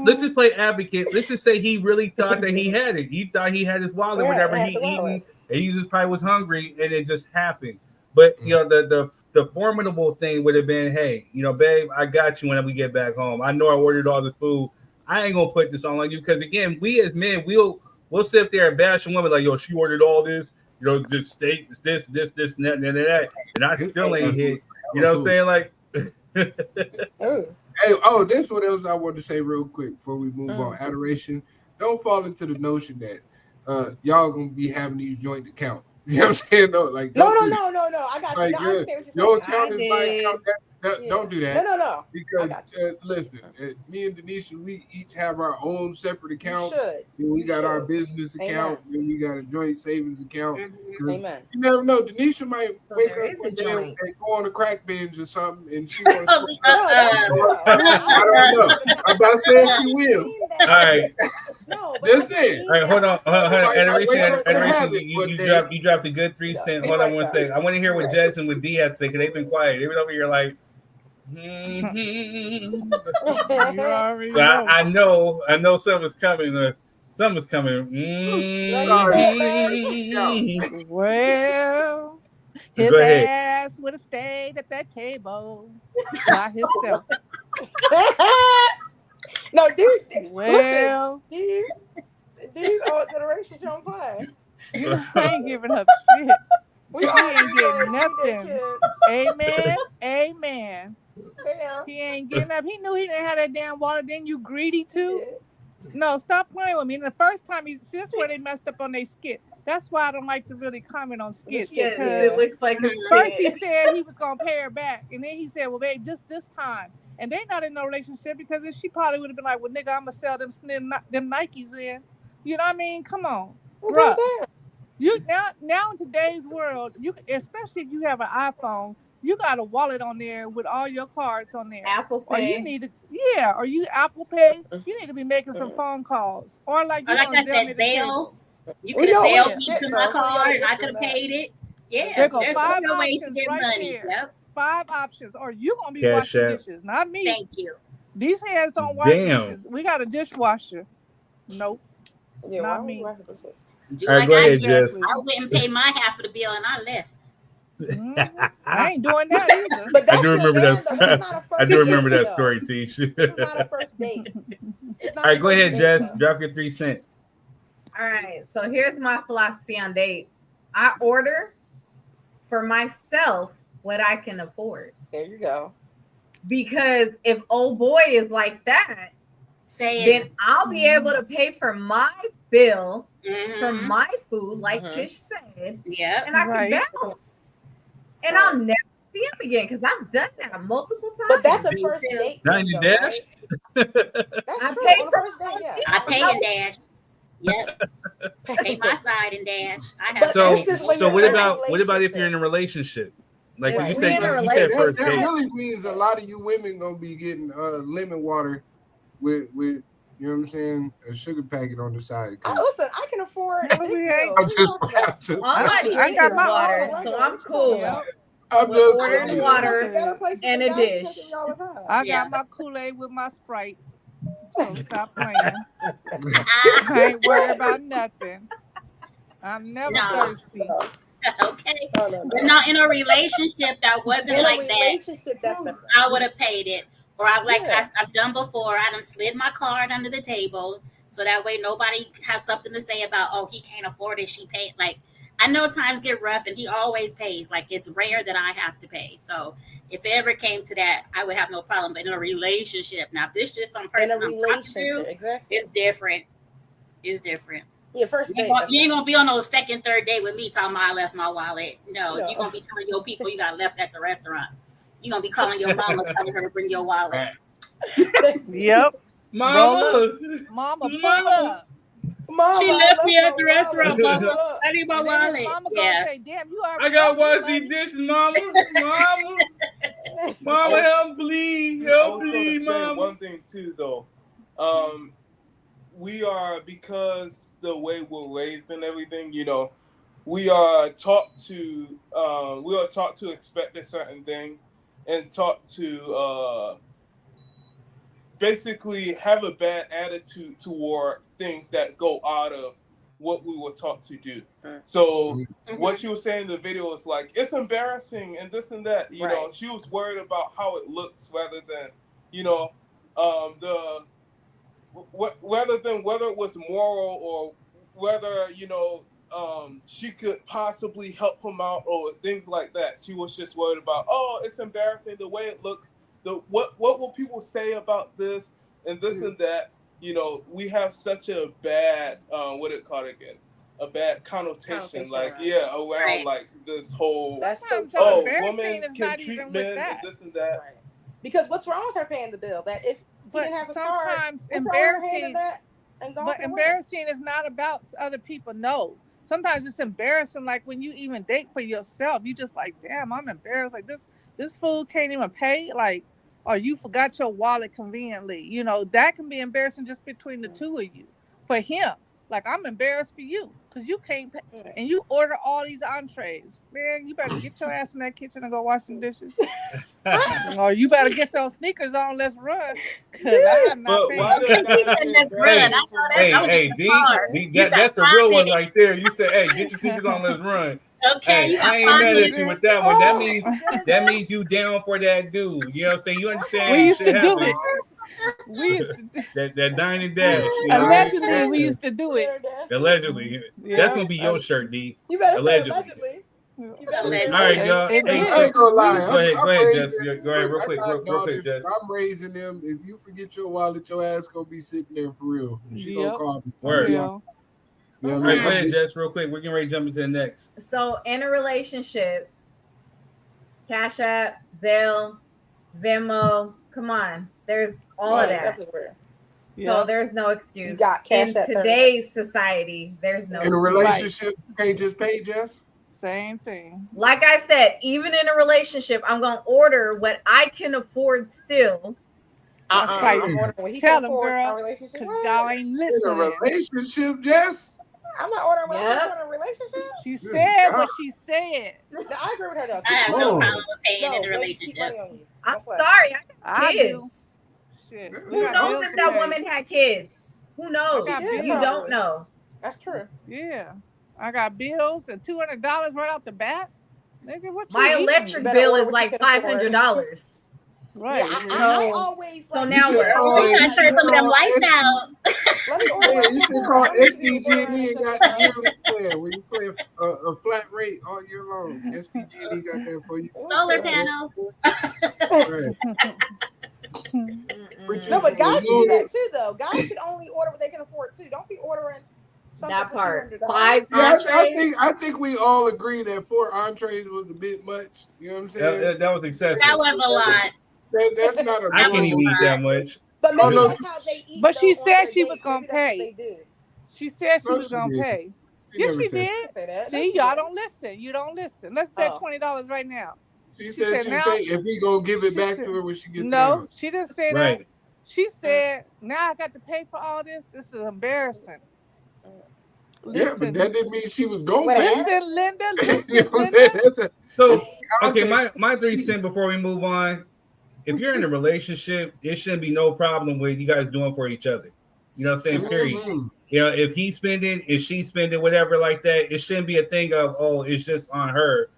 let's just play advocate. Let's just say he really thought that he had it. He thought he had his wallet, whatever he eating, and he just probably was hungry, and it just happened. But you know, the formidable thing would have been, hey, you know, babe, I got you when we get back home. I know I ordered all the food. I ain't gonna put this on you, because again, we as men, we'll sit there and bash a woman like, yo, she ordered all this. You know, this steak, this, and that, and I still ain't hit. You know what I'm saying? Like, hey, this what else I wanted to say real quick before we move on. Adoration. Don't fall into the notion that y'all gonna be having these joint accounts. You know what I'm saying? No, like no. I got you. Like, I understand what your you're account is my account. Don't do that. No. Because listen, me and Denisha, we each have our own separate accounts. We got our business account, and we got a joint savings account. Amen. You never know. Denisha might wake up one day and go on a crack binge or something, and she wants to. I don't know. I'm not saying she will. All right. No, just saying. All right, hold on. Adoration, you dropped a good 3 cents. Hold on one second. I want to hear what Jess and what D had to say, because they've been quiet. They've been over here like. So I know something's coming. Something's coming. Well, his ass would have stayed at that table by himself. No, dude. Well, these old generations don't play. I ain't giving up shit. We ain't getting nothing. Amen. Yeah. He ain't getting up. He knew he didn't have that damn wallet. Then you greedy too. No, stop playing with me. And the first time that's where they messed up on their skit. That's why I don't like to really comment on skits. Yeah, it looks like first he said he was gonna pay her back, and then he said, "Well, babe, just this time." And they not in no relationship, because if she probably would have been like, "Well, nigga, I'm gonna sell them Nikes in." You know what I mean? Come on, bro. You now in today's world, especially if you have an iPhone, you got a wallet on there with all your cards on there. Apple Pay. Or you need to, or you Apple Pay. You need to be making some phone calls, or like I said, Zelle. You could have Zelled me to my card, and I could have paid it. Yeah, there go there's 5 no ways to options get right money. there. Yep. 5 options, or you gonna be Cash washing out. dishes, not me. Thank you. These hands don't wash dishes. We got a dishwasher. Nope, not me. Do All right, go ahead, Jess. I went and paid my half of the bill, and I left. I ain't doing that either. But I do remember that. I do remember that story, Tish. This is not a first date. All right, go ahead, Jess. Drop your 3 cents. All right, so here's my philosophy on dates. I order for myself what I can afford. There you go. Because if old boy is like that, then I'll be able to pay for my bill for my food, like Tish said. Yeah, and I can bounce, and I'll never see him again because I've done that multiple times. But that's a first date. Not in Dash. That's I true. pay On for a first date, yeah. I pay in Dash. Yep. Pay my side in Dash. I have. So what about if you're in a relationship? Like you said first that date. really means a lot of you women gonna be getting lemon water with you know what I'm saying, a sugar packet on the side. Listen, I can afford a big bill. I'm just about to. I got my water, so I'm cool. I'm With just ordering water and a dish. I got my Kool-Aid with my Sprite. So stop playing. I ain't worried about nothing. I'm never thirsty. Okay, but not in a relationship that wasn't In a like relationship, that's that. I would have paid it, or I've done before. I done slid my card under the table, so that way nobody has something to say about, oh, he can't afford it. She paid. Like, I know times get rough, and he always pays. Like, it's rare that I have to pay. So if it ever came to that, I would have no problem. But in a relationship, now if this just some person In a relationship, exactly, it's different. It's different. Yeah, first date. You ain't gonna be on no second, third date with me talking about I left my wallet. No, you're gonna be telling your people you got left at the restaurant. You're gonna be calling your mama, telling her to bring your wallet. Yep. Mama, pull up. Mama, she left me at the restaurant, mama. I need my wallet. Mama yeah. Say, damn, you I gotta wash these dishes, mama. Mama, help bleed. Help bleed, mama. One thing too, though. We are, because the way we're raised and everything, you know, we are taught to expect a certain thing, and taught to basically have a bad attitude toward things that go out of what we were taught to do. So what she was saying in the video is like, it's embarrassing and this and that. You know, she was worried about how it looks rather than, you know, whether it was moral or whether, you know, she could possibly help him out or things like that. She was just worried about, oh, it's embarrassing the way it looks. What will people say about this and this and that? You know, we have such a bad a bad connotation, like around like this whole women can treat men and this and that. Because what's wrong with her paying the bill? That if But didn't have a sometimes card, embarrassing is not about other people. No, sometimes it's embarrassing. Like when you even date for yourself, you just like, damn, I'm embarrassed. Like this fool can't even pay. Like, or you forgot your wallet conveniently. You know, that can be embarrassing just between the two of you. For him, like, I'm embarrassed for you because you can't pay, and you order all these entrees. Man, you better get your ass in that kitchen and go wash some dishes. Or you better get those sneakers on. Let's run. Because I'm not paying. Hey, D, that's a real one right there. You say, hey, get your sneakers on. Let's run. Okay, hey, I ain't mad at you with that one. That means you down for that dude. You know what I'm saying? You understand? We used to do it. We used to do that dine and dash. Allegedly, we used to do it. Allegedly, that's gonna be your shirt, D. You better allegedly. Say allegedly. All right, y'all. I ain't gonna lie. Go ahead, Jess. Go ahead, real quick, Jess. I'm raising them. If you forget your wallet, your ass gonna be sitting there for real. She gonna call me. Word. Yeah. All right, go ahead, Jess, real quick. We're getting ready to jump into the next. So, in a relationship, Cash App, Zelle, Venmo, come on. There's all of that. So there's no excuse. You got Cash in today's society, there's no in a relationship, you can't just pay, Jess. Same thing. Like I said, even in a relationship, I'm gonna order what I can afford still. Tell them, girl, because y'all ain't listening. In a relationship, Jess. I'm not ordering what I'm ordering in a relationship. She said what she said. No, I agree with her though. I have no problem with paying in a relationship. I'm sorry, I got do. kids. Shit. Who knows if that woman had kids? Who knows? You don't know. That's true. Yeah. I got bills and $200 right out the bat. Nigga, what my electric bill is like $500. Right. Yeah, I always so like. now You what? We gotta turn some of them lights out. Let me order. Yeah, you should call SDG&E and SDG&E got the yearly plan where you play a flat rate all year long. SDG&E got that for you. Solar panels. Right. No, but guys should do that too, though. Guys should only order what they can afford too. Don't be ordering something That for part. $200. 5 Yeah, entrees. I think we all agree that 4 entrees was a bit much. You know what I'm saying? That was excessive. That was a lot. That's not a I can't even eat that lot. much. But maybe no. that's how they eat. But she though, on said their she was dates. gonna Maybe that's what pay. they do. She said she No, was she gonna did. pay. She Yes, never she said did. Say that. No, See, she y'all didn't. don't listen. You don't listen. Let's bet $20 right now. She said said she now- pay if he gonna give it she back said- to her when she gets to the No, house. she didn't say Right. that. She said, "Now I got to pay for all this. This is embarrassing." Yeah, but that didn't mean she was going to Listen, pay. Linda. You know Listen, what I'm Linda. saying? That's a So okay, context. my 3 cents before we move on. If you're in a relationship, it shouldn't be no problem with you guys doing for each other. You know what I'm saying? Period. Mhm. You know, if he's spending, if she's spending, whatever like that, it shouldn't be a thing of, oh, it's just on her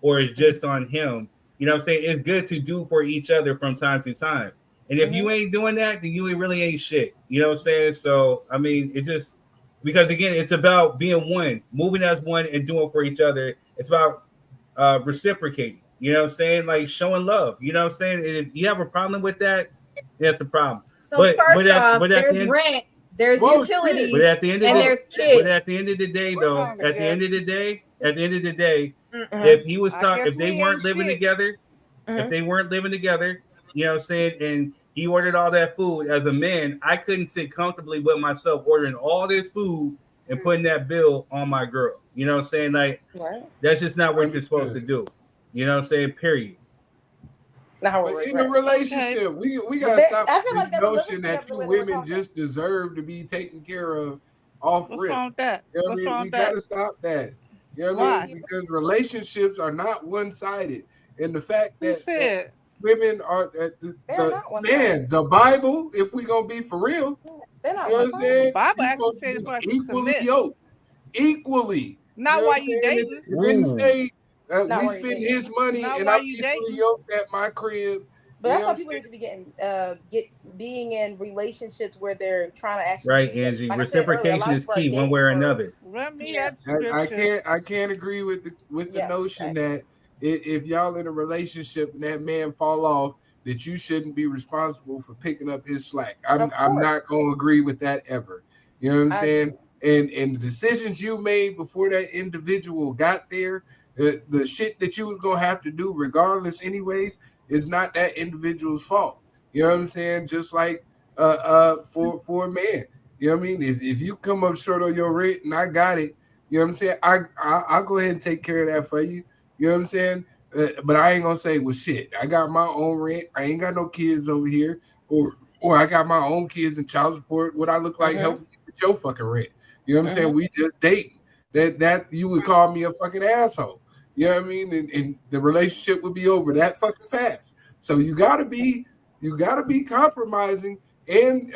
or it's just on him. You know what I'm saying? It's good to do for each other from time to time. And if you ain't doing that, then you really ain't shit. You know what I'm saying? So, I mean, it just, because again, it's about being one, moving as one and doing for each other. It's about reciprocating. You know what I'm saying? Like showing love. You know what I'm saying? And if you have a problem with that, that's the problem. So first off, there's rent, there's utilities, but at the end of and the, there's kids. But at the end of the day, though, at the end of the day, if he was talking, if they weren't living together, if they weren't living together, you know what I'm saying, and he ordered all that food as a man, I couldn't sit comfortably with myself ordering all this food and putting that bill on my girl. You know what I'm saying? Like, that's just not what you're supposed to do. You know what I'm saying? Period. But in a relationship, we gotta stop this notion that you women just deserve to be taken care of off What's rip. wrong with that? You know what What's I mean? wrong We with that? gotta stop that. You know what I mean? Because relationships are not one-sided, and the fact that women are the Bible. If we gonna be for real, they're not. You know what I'm saying? Bible You're actually supposed said to it's for us be to equally submit. yoked, equally. Not know while what I'm you saying? dating. It didn't say Not we while you spend dating. his money Not and while I'm you equally dating. yoked at my crib. But You that's know why what people I'm need to be being in relationships where they're trying to actually. Right, Angie. Like I said earlier, a lot Reciprocation of is people are key, one dating way or for- another. Run me Yeah. that I can't agree with the notion that if y'all in a relationship and that man fall off, that you shouldn't be responsible for picking up his slack. I'm not gonna agree with that ever. You know what I'm saying? And the decisions you made before that individual got there, the shit that you was gonna have to do regardless anyways, is not that individual's fault. You know what I'm saying? Just like for a man. You know what I mean? If you come up short on your rent and I got it, you know what I'm saying? I'll go ahead and take care of that for you. You know what I'm saying? But I ain't gonna say, well, shit, I got my own rent. I ain't got no kids over here, or I got my own kids and child support. What I look like helping you with your fucking rent. You know what I'm saying? We just dating. That you would call me a fucking asshole. You know what I mean? And the relationship would be over that fucking fast. So you gotta be compromising and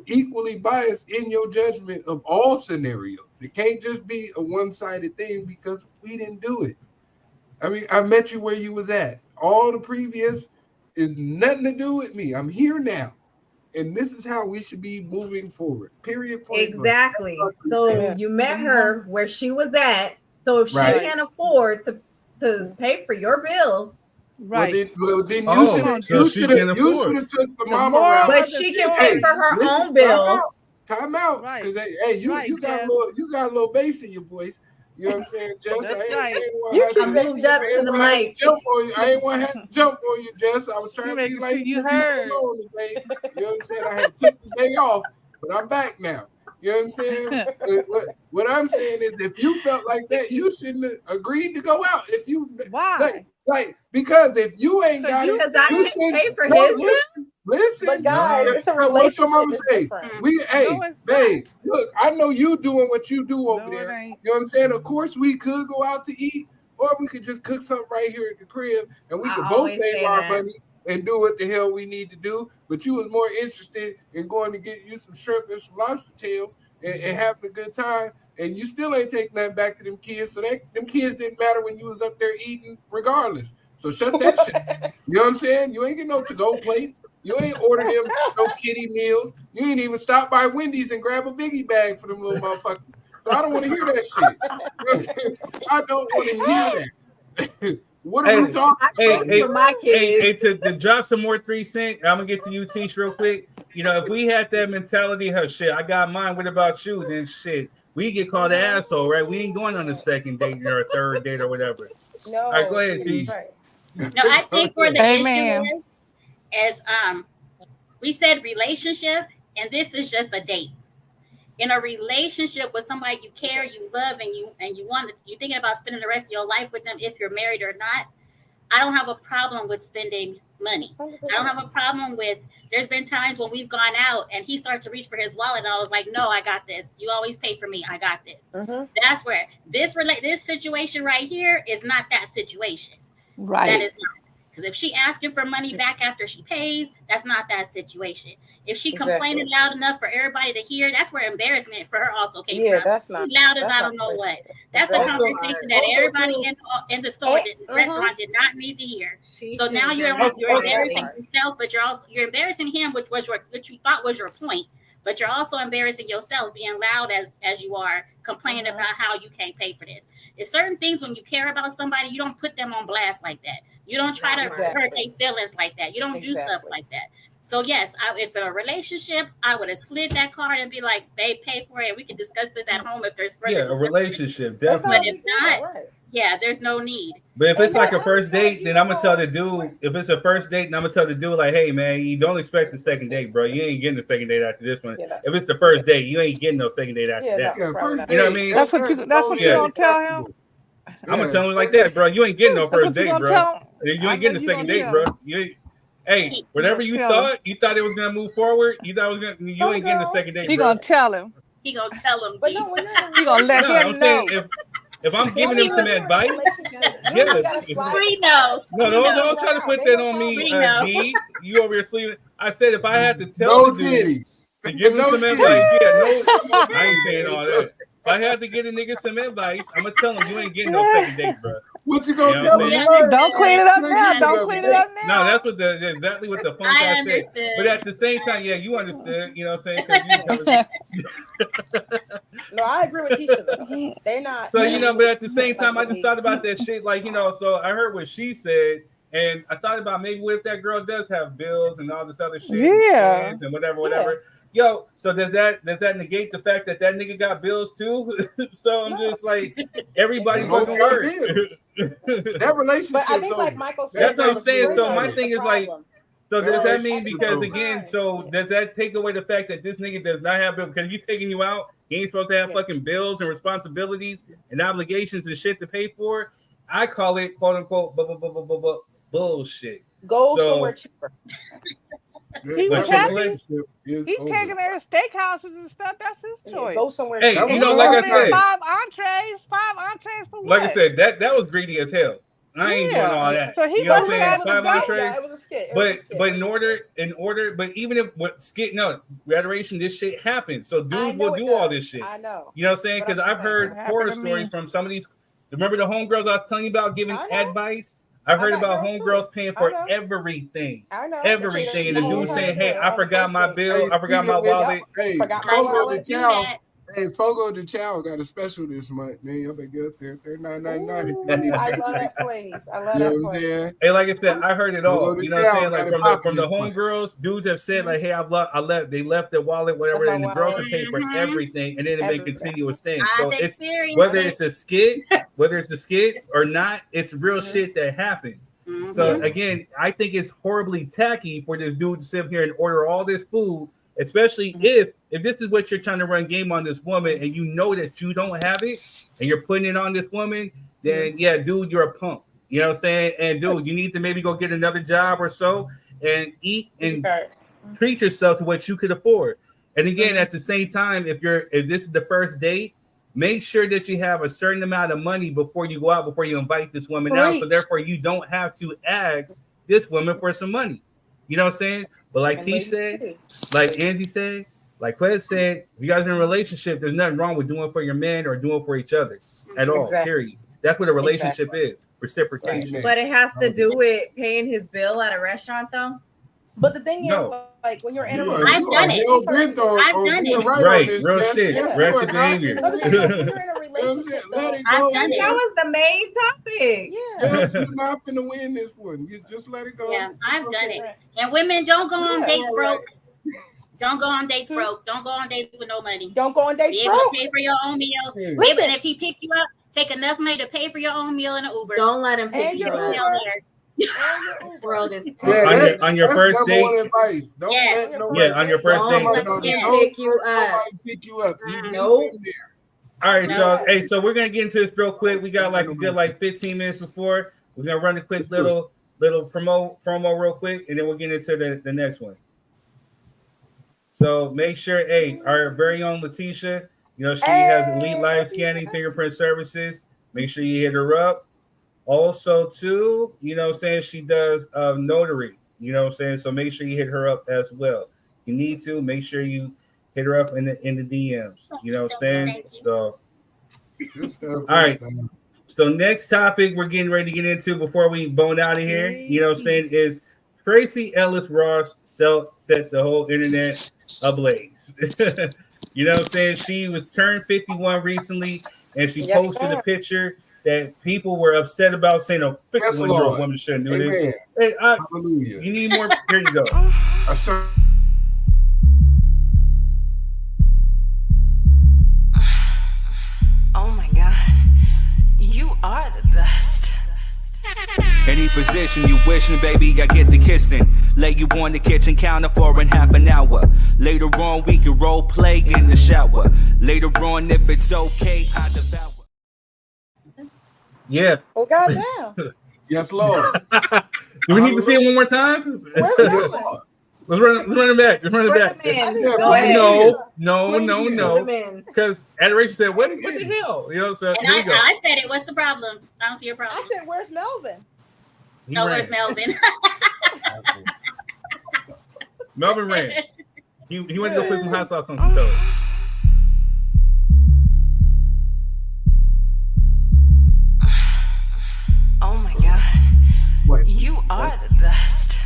equally biased in your judgment of all scenarios. It can't just be a one-sided thing because we didn't do it. I mean, I met you where you was at. All the previous is nothing to do with me. I'm here now. And this is how we should be moving forward. Period. Point blank. Exactly. So you met her where she was at. So if she Right. can't afford to pay for your bill, right? Well, then you should have took the mama route. But she can pay for her own bill. Time out. Because hey, you got a little bass in your voice. You know what I'm saying, Jess? I moved up to the mic. I ain't want to have to jump on you, Jess. I was trying to be like you heard. Alone today. You know what I'm saying? I had took the day off, but I'm back now. You know what I'm saying? What I'm saying is, if you felt like that, you shouldn't have agreed to go out. If you like because if you ain't got it, I you can pay for shouldn't. his. Listen, but guys, it's a relationship. What your mama say? Different. Babe, look, I know you doing what you do over there. You know what I'm saying? Of course, we could go out to eat, or we could just cook something right here at the crib, and we could both save our money and do what the hell we need to do. But you was more interested in going to get you some shrimp and some lobster tails and having a good time, and you still ain't taking nothing back to them kids. So them kids didn't matter when you was up there eating, regardless. So shut that shit. You know what I'm saying? You ain't getting no to-go plates. You ain't order them no kitty meals. You ain't even stop by Wendy's and grab a biggie bag for them little motherfuckers. So I don't want to hear that shit. I don't want to hear that. What are we talking about? Hey, to drop some more 3 cent, I'm gonna get to you, Tish, real quick. You know, if we had that mentality, shit, I got mine. What about you? Then shit, we get called an asshole, right? We ain't going on a second date or a third date or whatever. No. All right, go ahead, Tish. Right. No, I think where the issue is we said relationship, and this is just a date. In a relationship with somebody you care, you love, and you want, you're thinking about spending the rest of your life with them, if you're married or not, I don't have a problem with spending money. I don't have a problem with, there's been times when we've gone out and he started to reach for his wallet and I was like, no, I got this. You always pay for me. I got this. That's where this situation right here is not that situation. Right. That is not. Because if she asking for money back after she pays, that's not that situation. If she complaining loud enough for everybody to hear, that's where embarrassment for her also came from. Yeah, that's not loud as I don't know what. That's a conversation that everybody in the store, restaurant did not need to hear. So now you're embarrassing yourself, but you're embarrassing him, which you thought was your point. But you're also embarrassing yourself being loud as you are, complaining about how you can't pay for this. There's certain things when you care about somebody, you don't put them on blast like that. You don't try to hurt their feelings like that. You don't do stuff like that. So yes, if in a relationship, I would have slid that card and be like, babe, pay for it. We can discuss this at home if there's further a relationship, definitely. But if not, there's no need. But if it's like a first date, then I'm gonna tell the dude. If it's a first date, then I'm gonna tell the dude like, hey man, you don't expect the second date, bro. You ain't getting the second date after this one. If it's the first date, you ain't getting no second date after that. You know what I mean? That's what you gonna tell him. I'm gonna tell him like that, bro. You ain't getting no first date, bro. You ain't getting the second date, bro. Hey, whatever you thought it was gonna move forward. You thought it was gonna. You ain't getting the second date. You gonna tell him. He gonna tell him. But no, we're not. You gonna let him I'm know. saying if I'm giving him some advice, yes. We know. No, don't try to put that on me, D. You over here sleeping. I said if I had to tell the dude to give him some advice, I ain't saying all that. If I had to get a nigga some advice, I'm gonna tell him you ain't getting no second date, bro. What you gonna tell him? Don't clean it up now. Don't clean it up now. No, that's exactly what the funk I said. But at the same time, you understood. You know what I'm saying? No, I agree with Tisha. They're not. So but at the same time, I just thought about that shit. Like so I heard what she said, and I thought about maybe what if that girl does have bills and all this other shit, and whatever. Yeah. Yo, so does that negate the fact that nigga got bills too? So I'm just like, everybody fucking work. That relationship. But I think, like Michael said, that's what I'm saying. So my thing is like, so does that mean because again, so does that take away the fact that this nigga does not have bills because he's taking you out? He ain't supposed to have fucking bills and responsibilities and obligations and shit to pay for. I call it quote unquote bullshit. Go somewhere cheaper. He taking her to steakhouses and stuff. That's his choice. Go somewhere. Hey, cheaper. like I said, five entrees for what? Like I said, that was greedy as hell. I ain't doing all that. So he what I'm saying? 5 entrees. Yeah, it was a skit. But in order, but even if adoration, this shit happens. So dudes will do all this shit. I know. You know what I'm saying? Because I've heard horror stories from some of these. Remember the homegirls I was telling you about giving advice? I've heard about homegirls paying for everything. I know. Everything. And the dude saying, hey, I forgot my bill. I forgot my wallet. Hey, Fogo the Child got a special this month, man. Y'all better get up there. $39.99. I love that place. I love that place. Hey, like I said, I heard it all. You know what I'm saying? Like from the homegirls, dudes have said like, hey, they left their wallet, whatever, and the girls have paid for everything, and then it may continuous thing. So it's whether it's a skit or not, it's real shit that happens. So again, I think it's horribly tacky for this dude to sit here and order all this food, especially if this is what you're trying to run game on this woman and you know that you don't have it and you're putting it on this woman, then dude, you're a punk. You know what I'm saying? And dude, you need to maybe go get another job or so and eat and treat yourself to what you could afford. And again, at the same time, if this is the first date, make sure that you have a certain amount of money before you go out, before you invite this woman out. So therefore you don't have to ask this woman for some money. You know what I'm saying? But like T said, like Angie said, like Quez said, if you guys are in a relationship, there's nothing wrong with doing for your man or doing for each other at all. Period. That's what a relationship is. reciprocation. But it has to do with paying his bill at a restaurant, though. But the thing No. is, like when you're in a I've done it. I've done it. Right, real shit, ratchet behavior. When you're in a relationship, though, I've done it. That was the main topic. Yes, you're not finna win this one. You just let it go. Yeah, I've done it. And women, don't go on dates broke. Don't go on dates broke. Don't go on dates with no money. Don't go on dates Be able broke. to pay for your own meal. Listen. Even if he pick you up, take enough money to pay for your own meal in an Uber. Don't let him pick And you your up. Uber. This world is On your first number date. one advice. Don't let Yeah, on your first Don't date. let him pick you up. Pick you up. Nope. All right, y'all. Hey, so we're gonna get into this real quick. We got like a good 15 minutes before. We're gonna run a quick little promo real quick, and then we'll get into the next one. So make sure, hey, our very own Letitia, she has elite live scanning fingerprint services. Make sure you hit her up. Also, too, she does notary. So make sure you hit her up as well. You need to make sure you hit her up in the DMs. So, all right. So next topic we're getting ready to get into before we bone out of here. Is Tracee Ellis Ross set the whole internet ablaze. She was turned 51 recently, and she posted a picture that people were upset about, saying a 51-year-old woman shouldn't do this. Hey, Hallelujah. You need more. Here you go. Oh my God. You are the best. Any position you wishing, baby, I get the kissing. Lay you on the kitchen counter for in half an hour. Later on, we can role play in the shower. Later on, if it's okay, I devour. Yeah. Oh, goddamn. Yes, Lord. Do we need to see it one more time? Let's run it back. Let's run it back. Go ahead. No. Because Adoration said, what the hell? So and I said it. What's the problem? I don't see your problem. I said, where's Melvin? Where's Melvin? Melvin ran. He went to go put some hot sauce on some toast. Oh my God. You are the best.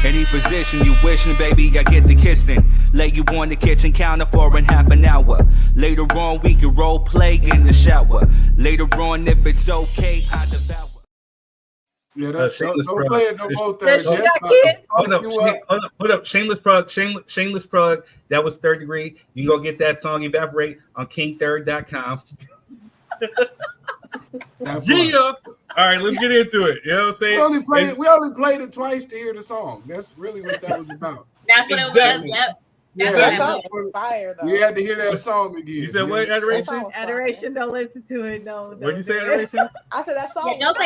Any position you wishing, baby, I get the kissing. Lay you on the kitchen counter for in half an hour. Later on, we can role play in the shower. Later on, if it's okay, I devour. Yeah, don't play it no more. Hold up. Shameless plug. That was Third Degree. You can go get that song Evaporate on KingThird.com. Yeah. All right, let's get into it. You know what I'm saying? We only played it twice to hear the song. That's really what that was about. That's what it was. Yep. That song was fire, though. We had to hear that song again. You said what, Adoration? Adoration, don't listen to it. No. What did you say, Adoration? I said that song. Yeah, don't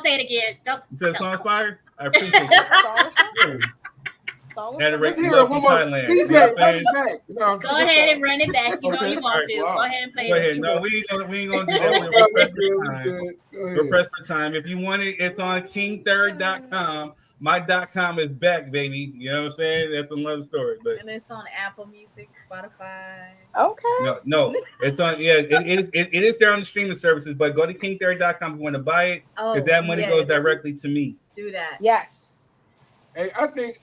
say it again. You said song's fire? I appreciate it. Adoration, Thailand. DJ, run it back. Go ahead and run it back. You know you want to. Go ahead and play it. Go ahead. No, we ain't gonna do that. We're pressed for time. If you want it, it's on KingThird.com. My .com is back, baby. You know what I'm saying? That's another story. But and it's on Apple Music, Spotify. Okay. No, it's on. Yeah, it is there on the streaming services. But go to KingThird.com if you want to buy it, because that money goes directly to me. Do that. Yes. Hey, I think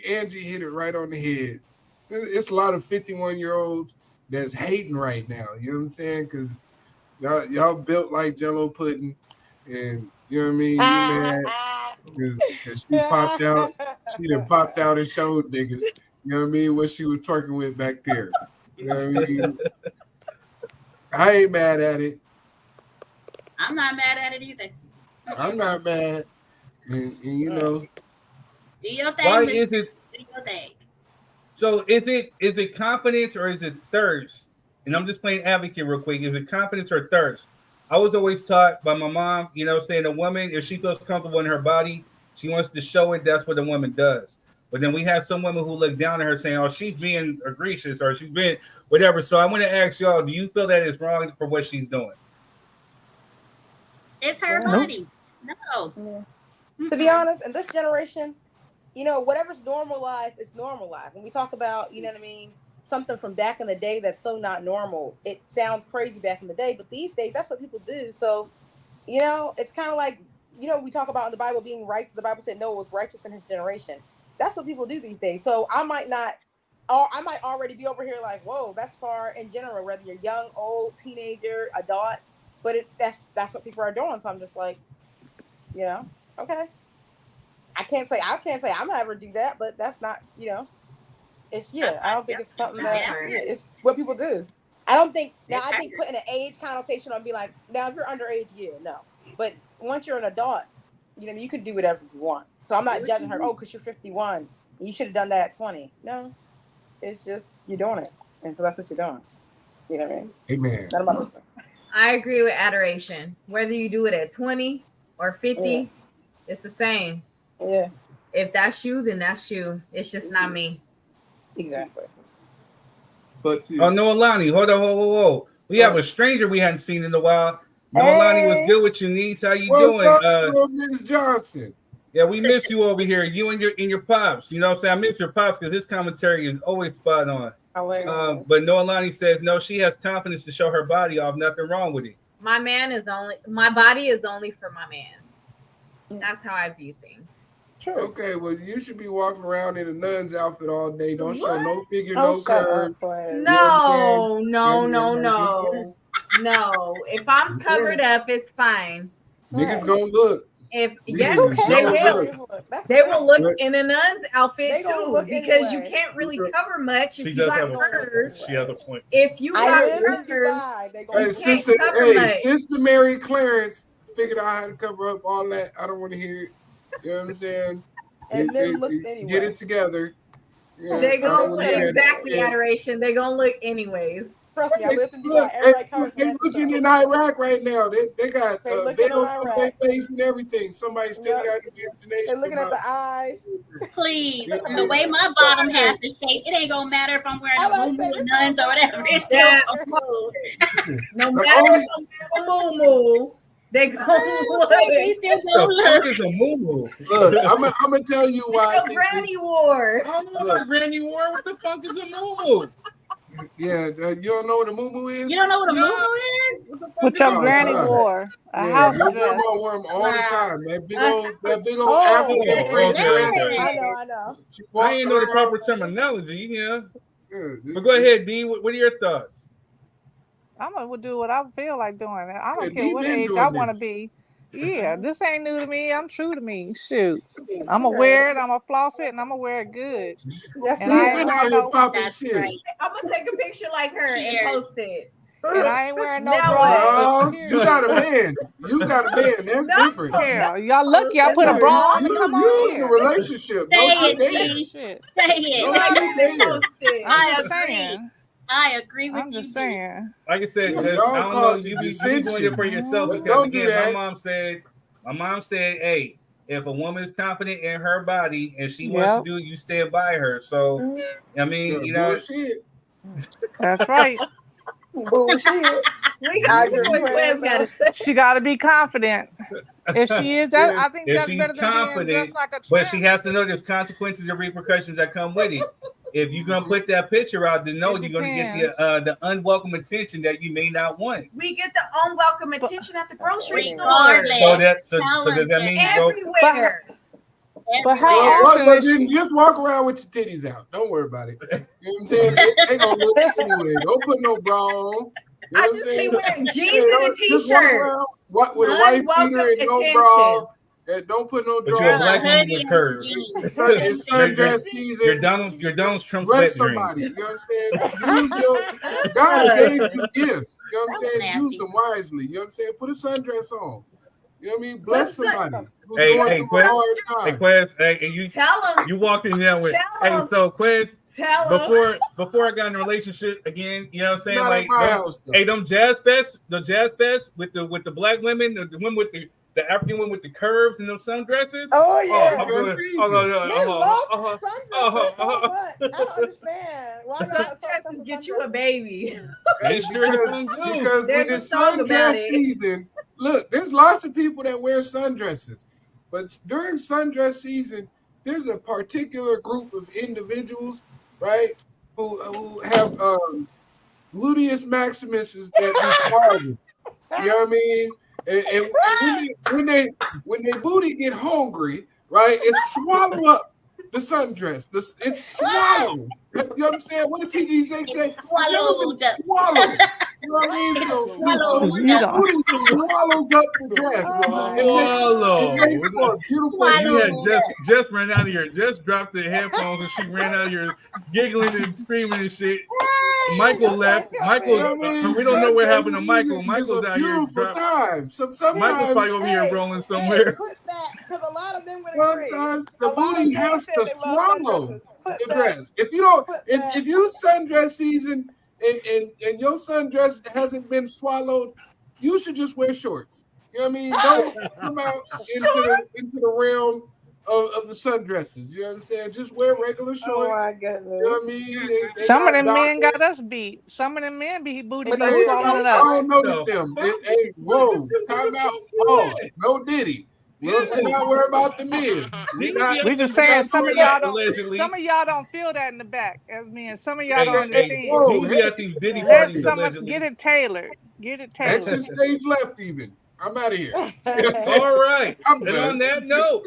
Angie hit it right on the head. It's a lot of 51-year-olds that's hating right now. You know what I'm saying? Because y'all built like Jell-O pudding, and you know what I mean. You mad because she popped out. She done popped out and showed niggas. You know what I mean? What she was twerking with back there. You know what I mean? I ain't mad at it. I'm not mad at it either. I'm not mad, and you know. Do your thing. Why is it? Do your thing. So is it confidence or is it thirst? And I'm just playing advocate real quick. Is it confidence or thirst? I was always taught by my mom, saying a woman, if she feels comfortable in her body, she wants to show it. That's what a woman does. But then we have some women who look down at her saying, oh, she's being egregious or she's being whatever. So I want to ask y'all, do you feel that it's wrong for what she's doing? It's her body. No. Yeah. To be honest, in this generation, whatever's normalized is normalized. When we talk about, you know what I mean, something from back in the day that's so not normal, it sounds crazy back in the day, but these days, that's what people do. So You know, it's kind of like, you know, we talk about in the Bible being right. The Bible said Noah was righteous in his generation. That's what people do these days. So I might already be over here like, whoa, that's far in general, whether you're young, old, teenager, adult, but that's what people are doing. So I'm just like, you know, okay. I can't say I'm not ever do that, but that's not, you know, it's I don't think it's something that it's what people do. I don't think I think putting an age connotation on be like, now if you're underage, no. But once you're an adult, you know, you can do whatever you want. So I'm not judging her, because you're 51. You should have done that at 20. No. It's just you're doing it. And so that's what you're doing. You know what I mean? Amen. None of my business. I agree with adoration. Whether you do it at 20 or 50, it's the same. Yeah. If that's you, then that's you. It's just not me. Exactly. But Noelani, hold on, whoa. We have a stranger we hadn't seen in a while. Noelani, what's good with you, niece? How you doing? What's up, Miss Johnson? Yeah, we miss you over here. You and your pops. You know what I'm saying? I miss your pops because his commentary is always spot on. But Noelani says no, she has confidence to show her body off. Nothing wrong with it. My body is only for my man. That's how I view things. True. Okay, well, you should be walking around in a nun's outfit all day. Don't show no figure, no curves. No. If I'm covered up, it's fine. Niggas gonna look. They will. They will look in a nun's outfit too, because you can't really cover much if you got curves. She has a point. If you got curves, Sister Mary Clarence figured out how to cover up all that. I don't want to hear it. You know what I'm saying? And then looks anyway. Get it together. Yeah, they're gonna look exactly adoration. They're gonna look anyways. Trust me, I lived in Dubai. They're looking in Iraq right now. They got veils on their face and everything. Somebody's still got the imagination. They're looking at the eyes. Please, the way my bottom half is shaped, it ain't gonna matter if I'm wearing a moo nuns or whatever. It's still a no matter if I'm wearing a moo. They go look. They still go look. It's a moo. Look, I'm gonna tell you why. Granny wore. I don't know what Granny wore. What the fuck is a moo? Yeah, you don't know what a moo is? You don't know what a moo is? What your granny wore? A house dress. Your grandma wore them all the time. That big old African dress. I know. I ain't know the proper terminology. Yeah. But go ahead, D. What are your thoughts? I'm gonna do what I feel like doing. I don't care what age I want to be. Yeah, this ain't new to me. I'm true to me. Shoot, I'm gonna wear it. I'm gonna floss it, and I'm gonna wear it good. And I ain't wearing no. I'm gonna take a picture like her and post it. And I ain't wearing no bra. You got a man. That's different. Yeah, y'all lucky I put a bra on to come on here. You in a relationship. Say it. I'm saying. I agree with you. I'm just saying. Like I said, I don't know. You be doing it for yourself because again, my mom said, hey, if a woman is confident in her body and she wants to do it, you stand by her. So, I mean, you know, bullshit. That's right. Bullshit. She got to be confident. If she is, I think that's better than being dressed like a tramp. But she has to know there's consequences and repercussions that come with it. If you're gonna put that picture out, then you're gonna get the unwelcome attention that you may not want. We get the unwelcome attention at the grocery store. So does that mean everywhere? But how just walk around with your titties out. Don't worry about it. You know what I'm saying? They gonna look anyway. Don't put no bra on. You know I just be wearing jeans and a t-shirt. With a white beater and no bra. Don't put no drawers. But you're a black woman with curves. It's sundress season. You're Donald Trump. Bless somebody. You know what I'm saying? God gave you gifts. You know what I'm saying? Use them wisely. You know what I'm saying? Put a sundress on. You know what I mean? Bless somebody. Hey, Quez. Hey, you tell him. You walked in there with. Hey, so Quez. Before I got in a relationship again, you know what I'm saying? Them jazz fests, with the black women, the women with the African women with the curves and those sundresses. Oh yeah, they love sundresses so much. I don't understand. Why not sundresses get you a baby? Because when it's sundress season, look, there's lots of people that wear sundresses, but during sundress season, there's a particular group of individuals, right, who have gluteus maximus that be starving. You know what I mean? And when they booty get hungry, right? It swallow up the sundress. It swallows. You know what I'm saying? What did TDJ say? Swallowed. Swallowed. You know what I mean? It So swallowed. when the booty swallows up the dress. It makes for a beautiful. You had just ran out of here. Just dropped the headphones and she ran out of here giggling and screaming and shit. Michael left. Michael, we don't know what happened to Michael. Michael's out here. Sometimes Michael's probably over here rolling somewhere. Because a lot of them would agree. Sometimes the booty has to swallow the dress. If you don't, if you sundress season and your sundress hasn't been swallowed, you should just wear shorts. You know what I mean? Don't come out into the realm of the sundresses. You know what I'm saying? Just wear regular shorts. Oh my goodness. You know what I mean? Some of them men got us beat. Some of them men be booty But be swallowing it up. I don't notice them. Hey, whoa, time out. Oh, no Diddy. We're not worried about the men. We just saying some of y'all don't feel that in the back as men. Some of y'all don't understand. Get it tailored. Get it tailored. Exit stage left even. I'm out of here. All right. I'm and on that note.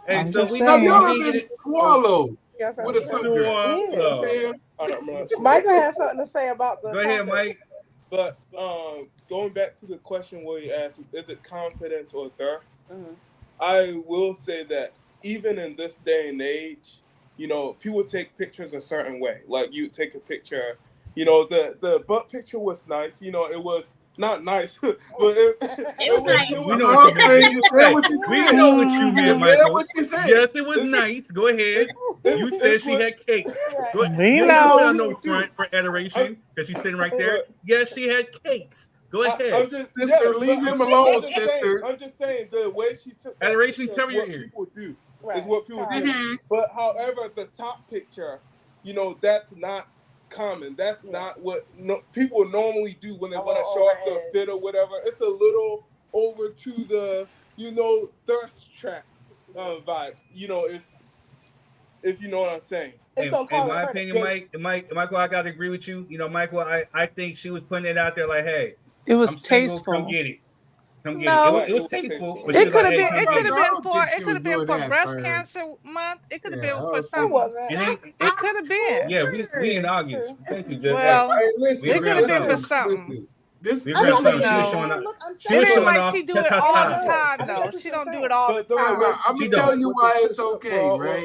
Hey, so we have been swallowed with a sundress. Michael has something to say about the. Go ahead, Mike. But going back to the question where you asked, is it confidence or thirst? Mm-hmm. I will say that even in this day and age, people take pictures a certain way. Like you take a picture, the butt picture was nice. It was not nice, but it was nice. We know what you meant, Michael. Yes, it was nice. Go ahead. You said she had cakes. You don't have no front for adoration because she's sitting right there. Yes, she had cakes. Go ahead. Leave him alone, sister. I'm just saying the way she took adoration, cover your ears. People do is what people do. But however, the top picture, that's not common. That's not what people normally do when they want to show off their fit or whatever. It's a little over to the thirst trap vibes. If you know what I'm saying. In my opinion, Michael, I gotta agree with you. Michael, I think she was putting it out there like, hey, it was tasteful. Come get it. No, it was tasteful. It could have been. It could have been for breast cancer month. It could have been for something. It could have been. Yeah, we in August. Thank you, Jeff. Well, it could have been for something. She was showing up. She was showing off. She do it all the time, though. She don't do it all the time. I'm gonna tell you why it's okay, right?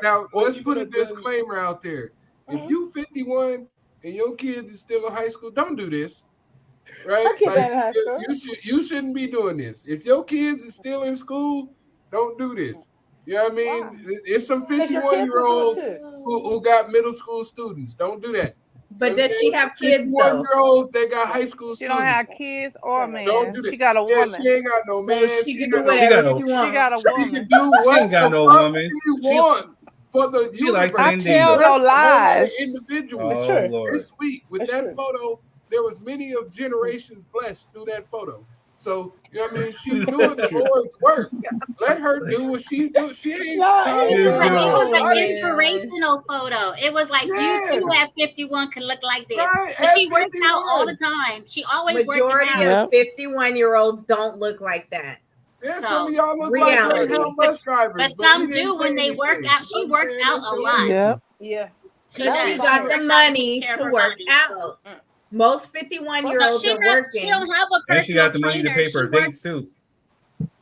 Now, let's put a disclaimer out there. If you 51 and your kids is still in high school, don't do this. Right? You shouldn't be doing this. If your kids are still in school, don't do this. You know what I mean? It's some 51-year-olds who got middle school students. Don't do that. But does she have kids? 51-year-olds that got high school students. She don't have kids or man. Don't do that. She got a woman. She ain't got no man. She can do whatever she wants. She got a woman. She can do what the fuck she wants for the universe. I tell no lies. Individual. It's sweet. With that photo, there was many of generations blessed through that photo. So, you know what I mean? She's doing the Lord's work. Let her do what she's doing. She ain't. It was an inspirational photo. It was like you too at 51 could look like this. Right, But she works out all the time. She always Majority of 51-year-olds don't look like that. Yeah, some of y'all look like bus drivers. But some do when they work out. She works out a lot. Yeah. She got the money to work out. Most 51-year-olds are working. She don't have a personal and she got the money to trainer. pay for her dates too.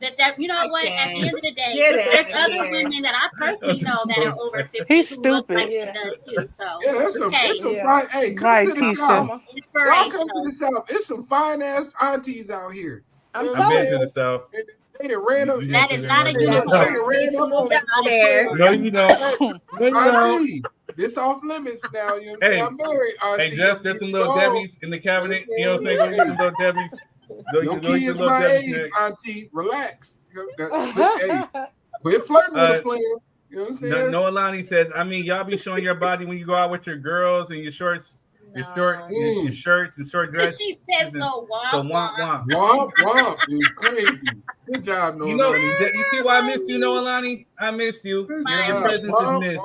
That you know what? At the end of the day, there's other women that I personally know that are over 50. He's who look like stupid. she does too. So there's some fine. Hey, come to the South. Y'all come to the South. It's some fine ass aunties out here. I've been to the South. They ran up. That is not a good No, you don't. Auntie, this off limits now. You know what I'm saying? I'm married, auntie. Hey, just there's some little Debbie's in the cabinet. You know what I'm saying? Go get some little Debbie's. Your kids my age, auntie. Relax. Hey, quit flirting with a player. You know what I'm saying? Noah Lonnie says, I mean, y'all be showing your body when you go out with your girls and your shorts. Your shirts and short dresses. She says so. Womp. Womp is crazy. Good job, Noah. You see why I missed you, Noah Lonnie? I missed you. Your presence is missed.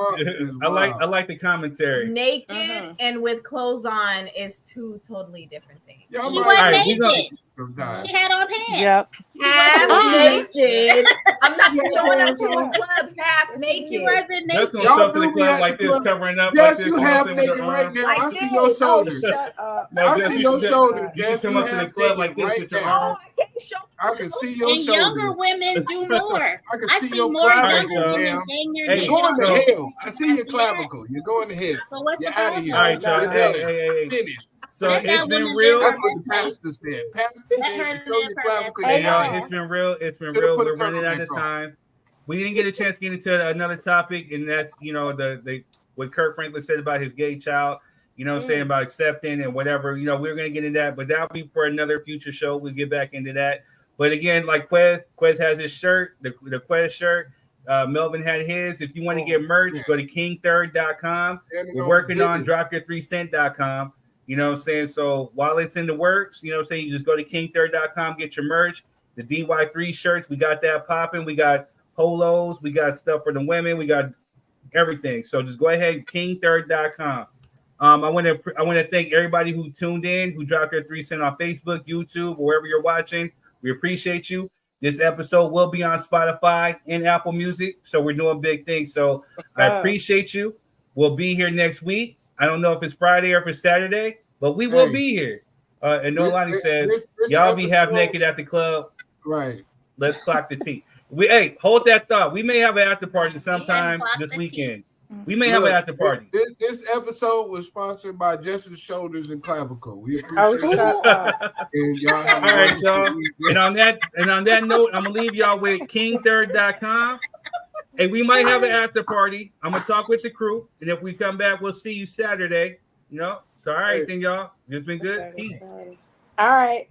I like the commentary. Naked and with clothes on is two totally different things. Y'all She might wasn't naked. sometimes. She had on pants. Yep. Half naked. I'm not Yeah, showing up to yeah. a club half She naked. wasn't Just naked. gonna show Y'all up to the do be club at like the this, club. covering up Jess, like this. you You know what half I'm saying, with naked her right arms. now. I I see did. your Oh, shoulders. Shut up. No, I Jess, see you your should shoulders, you should Jess. come You up to the half club naked like this right with your now. arms. I can't show. I can see your And younger shoulders. women do more. I can I see see your more clavicle, younger women ma'am. saying they're Hey, naked You're going on to so- hell. I see your clavicle. You're going to hell. So what's You're the out of here. All right, problem? y'all. You're Hey, done. hey, hey. Finished. So Let it's that been woman real. live That's her what the best life. pastor said. Pastor Let said, her you live show your her clavicle. best Hey, You're y'all. out of life. It's been real. It's been Should've real. put a We're running out turtleneck of on. time. We didn't get a chance to get into another topic, and that's the what Kirk Franklin said about his gay child. You know what I'm saying, about accepting and whatever. We're gonna get into that, but that'll be for another future show. We'll get back into that. But again, like Quez has his shirt, the Quez shirt. Melvin had his. If you want to get merch, go to kingthird.com. We're working on dropyour3cent.com. You know what I'm saying? So while it's in the works, you know what I'm saying, you just go to kingthird.com, get your merch. The DY3 shirts, we got that popping. We got polos, we got stuff for the women, we got everything. So just go ahead, kingthird.com. I want to thank everybody who tuned in, who dropped their 3 cents on Facebook, YouTube, wherever you're watching. We appreciate you. This episode will be on Spotify and Apple Music, so we're doing big things. So I appreciate you. We'll be here next week. I don't know if it's Friday or if it's Saturday, but we will be here. And Nolani says, y'all be half naked at the club. Right. Let's clock the tea. Hey, hold that thought. We may have an after party sometime this weekend. We may have an after party. This episode was sponsored by Jess's Shoulders and Clavicle. We appreciate that. And y'all have All right, y'all. And on that note, I'm gonna leave y'all with kingthird.com. And we might have an after party. I'm gonna talk with the crew, and if we come back, we'll see you Saturday. So all right, then y'all. It's been good. Peace. All right.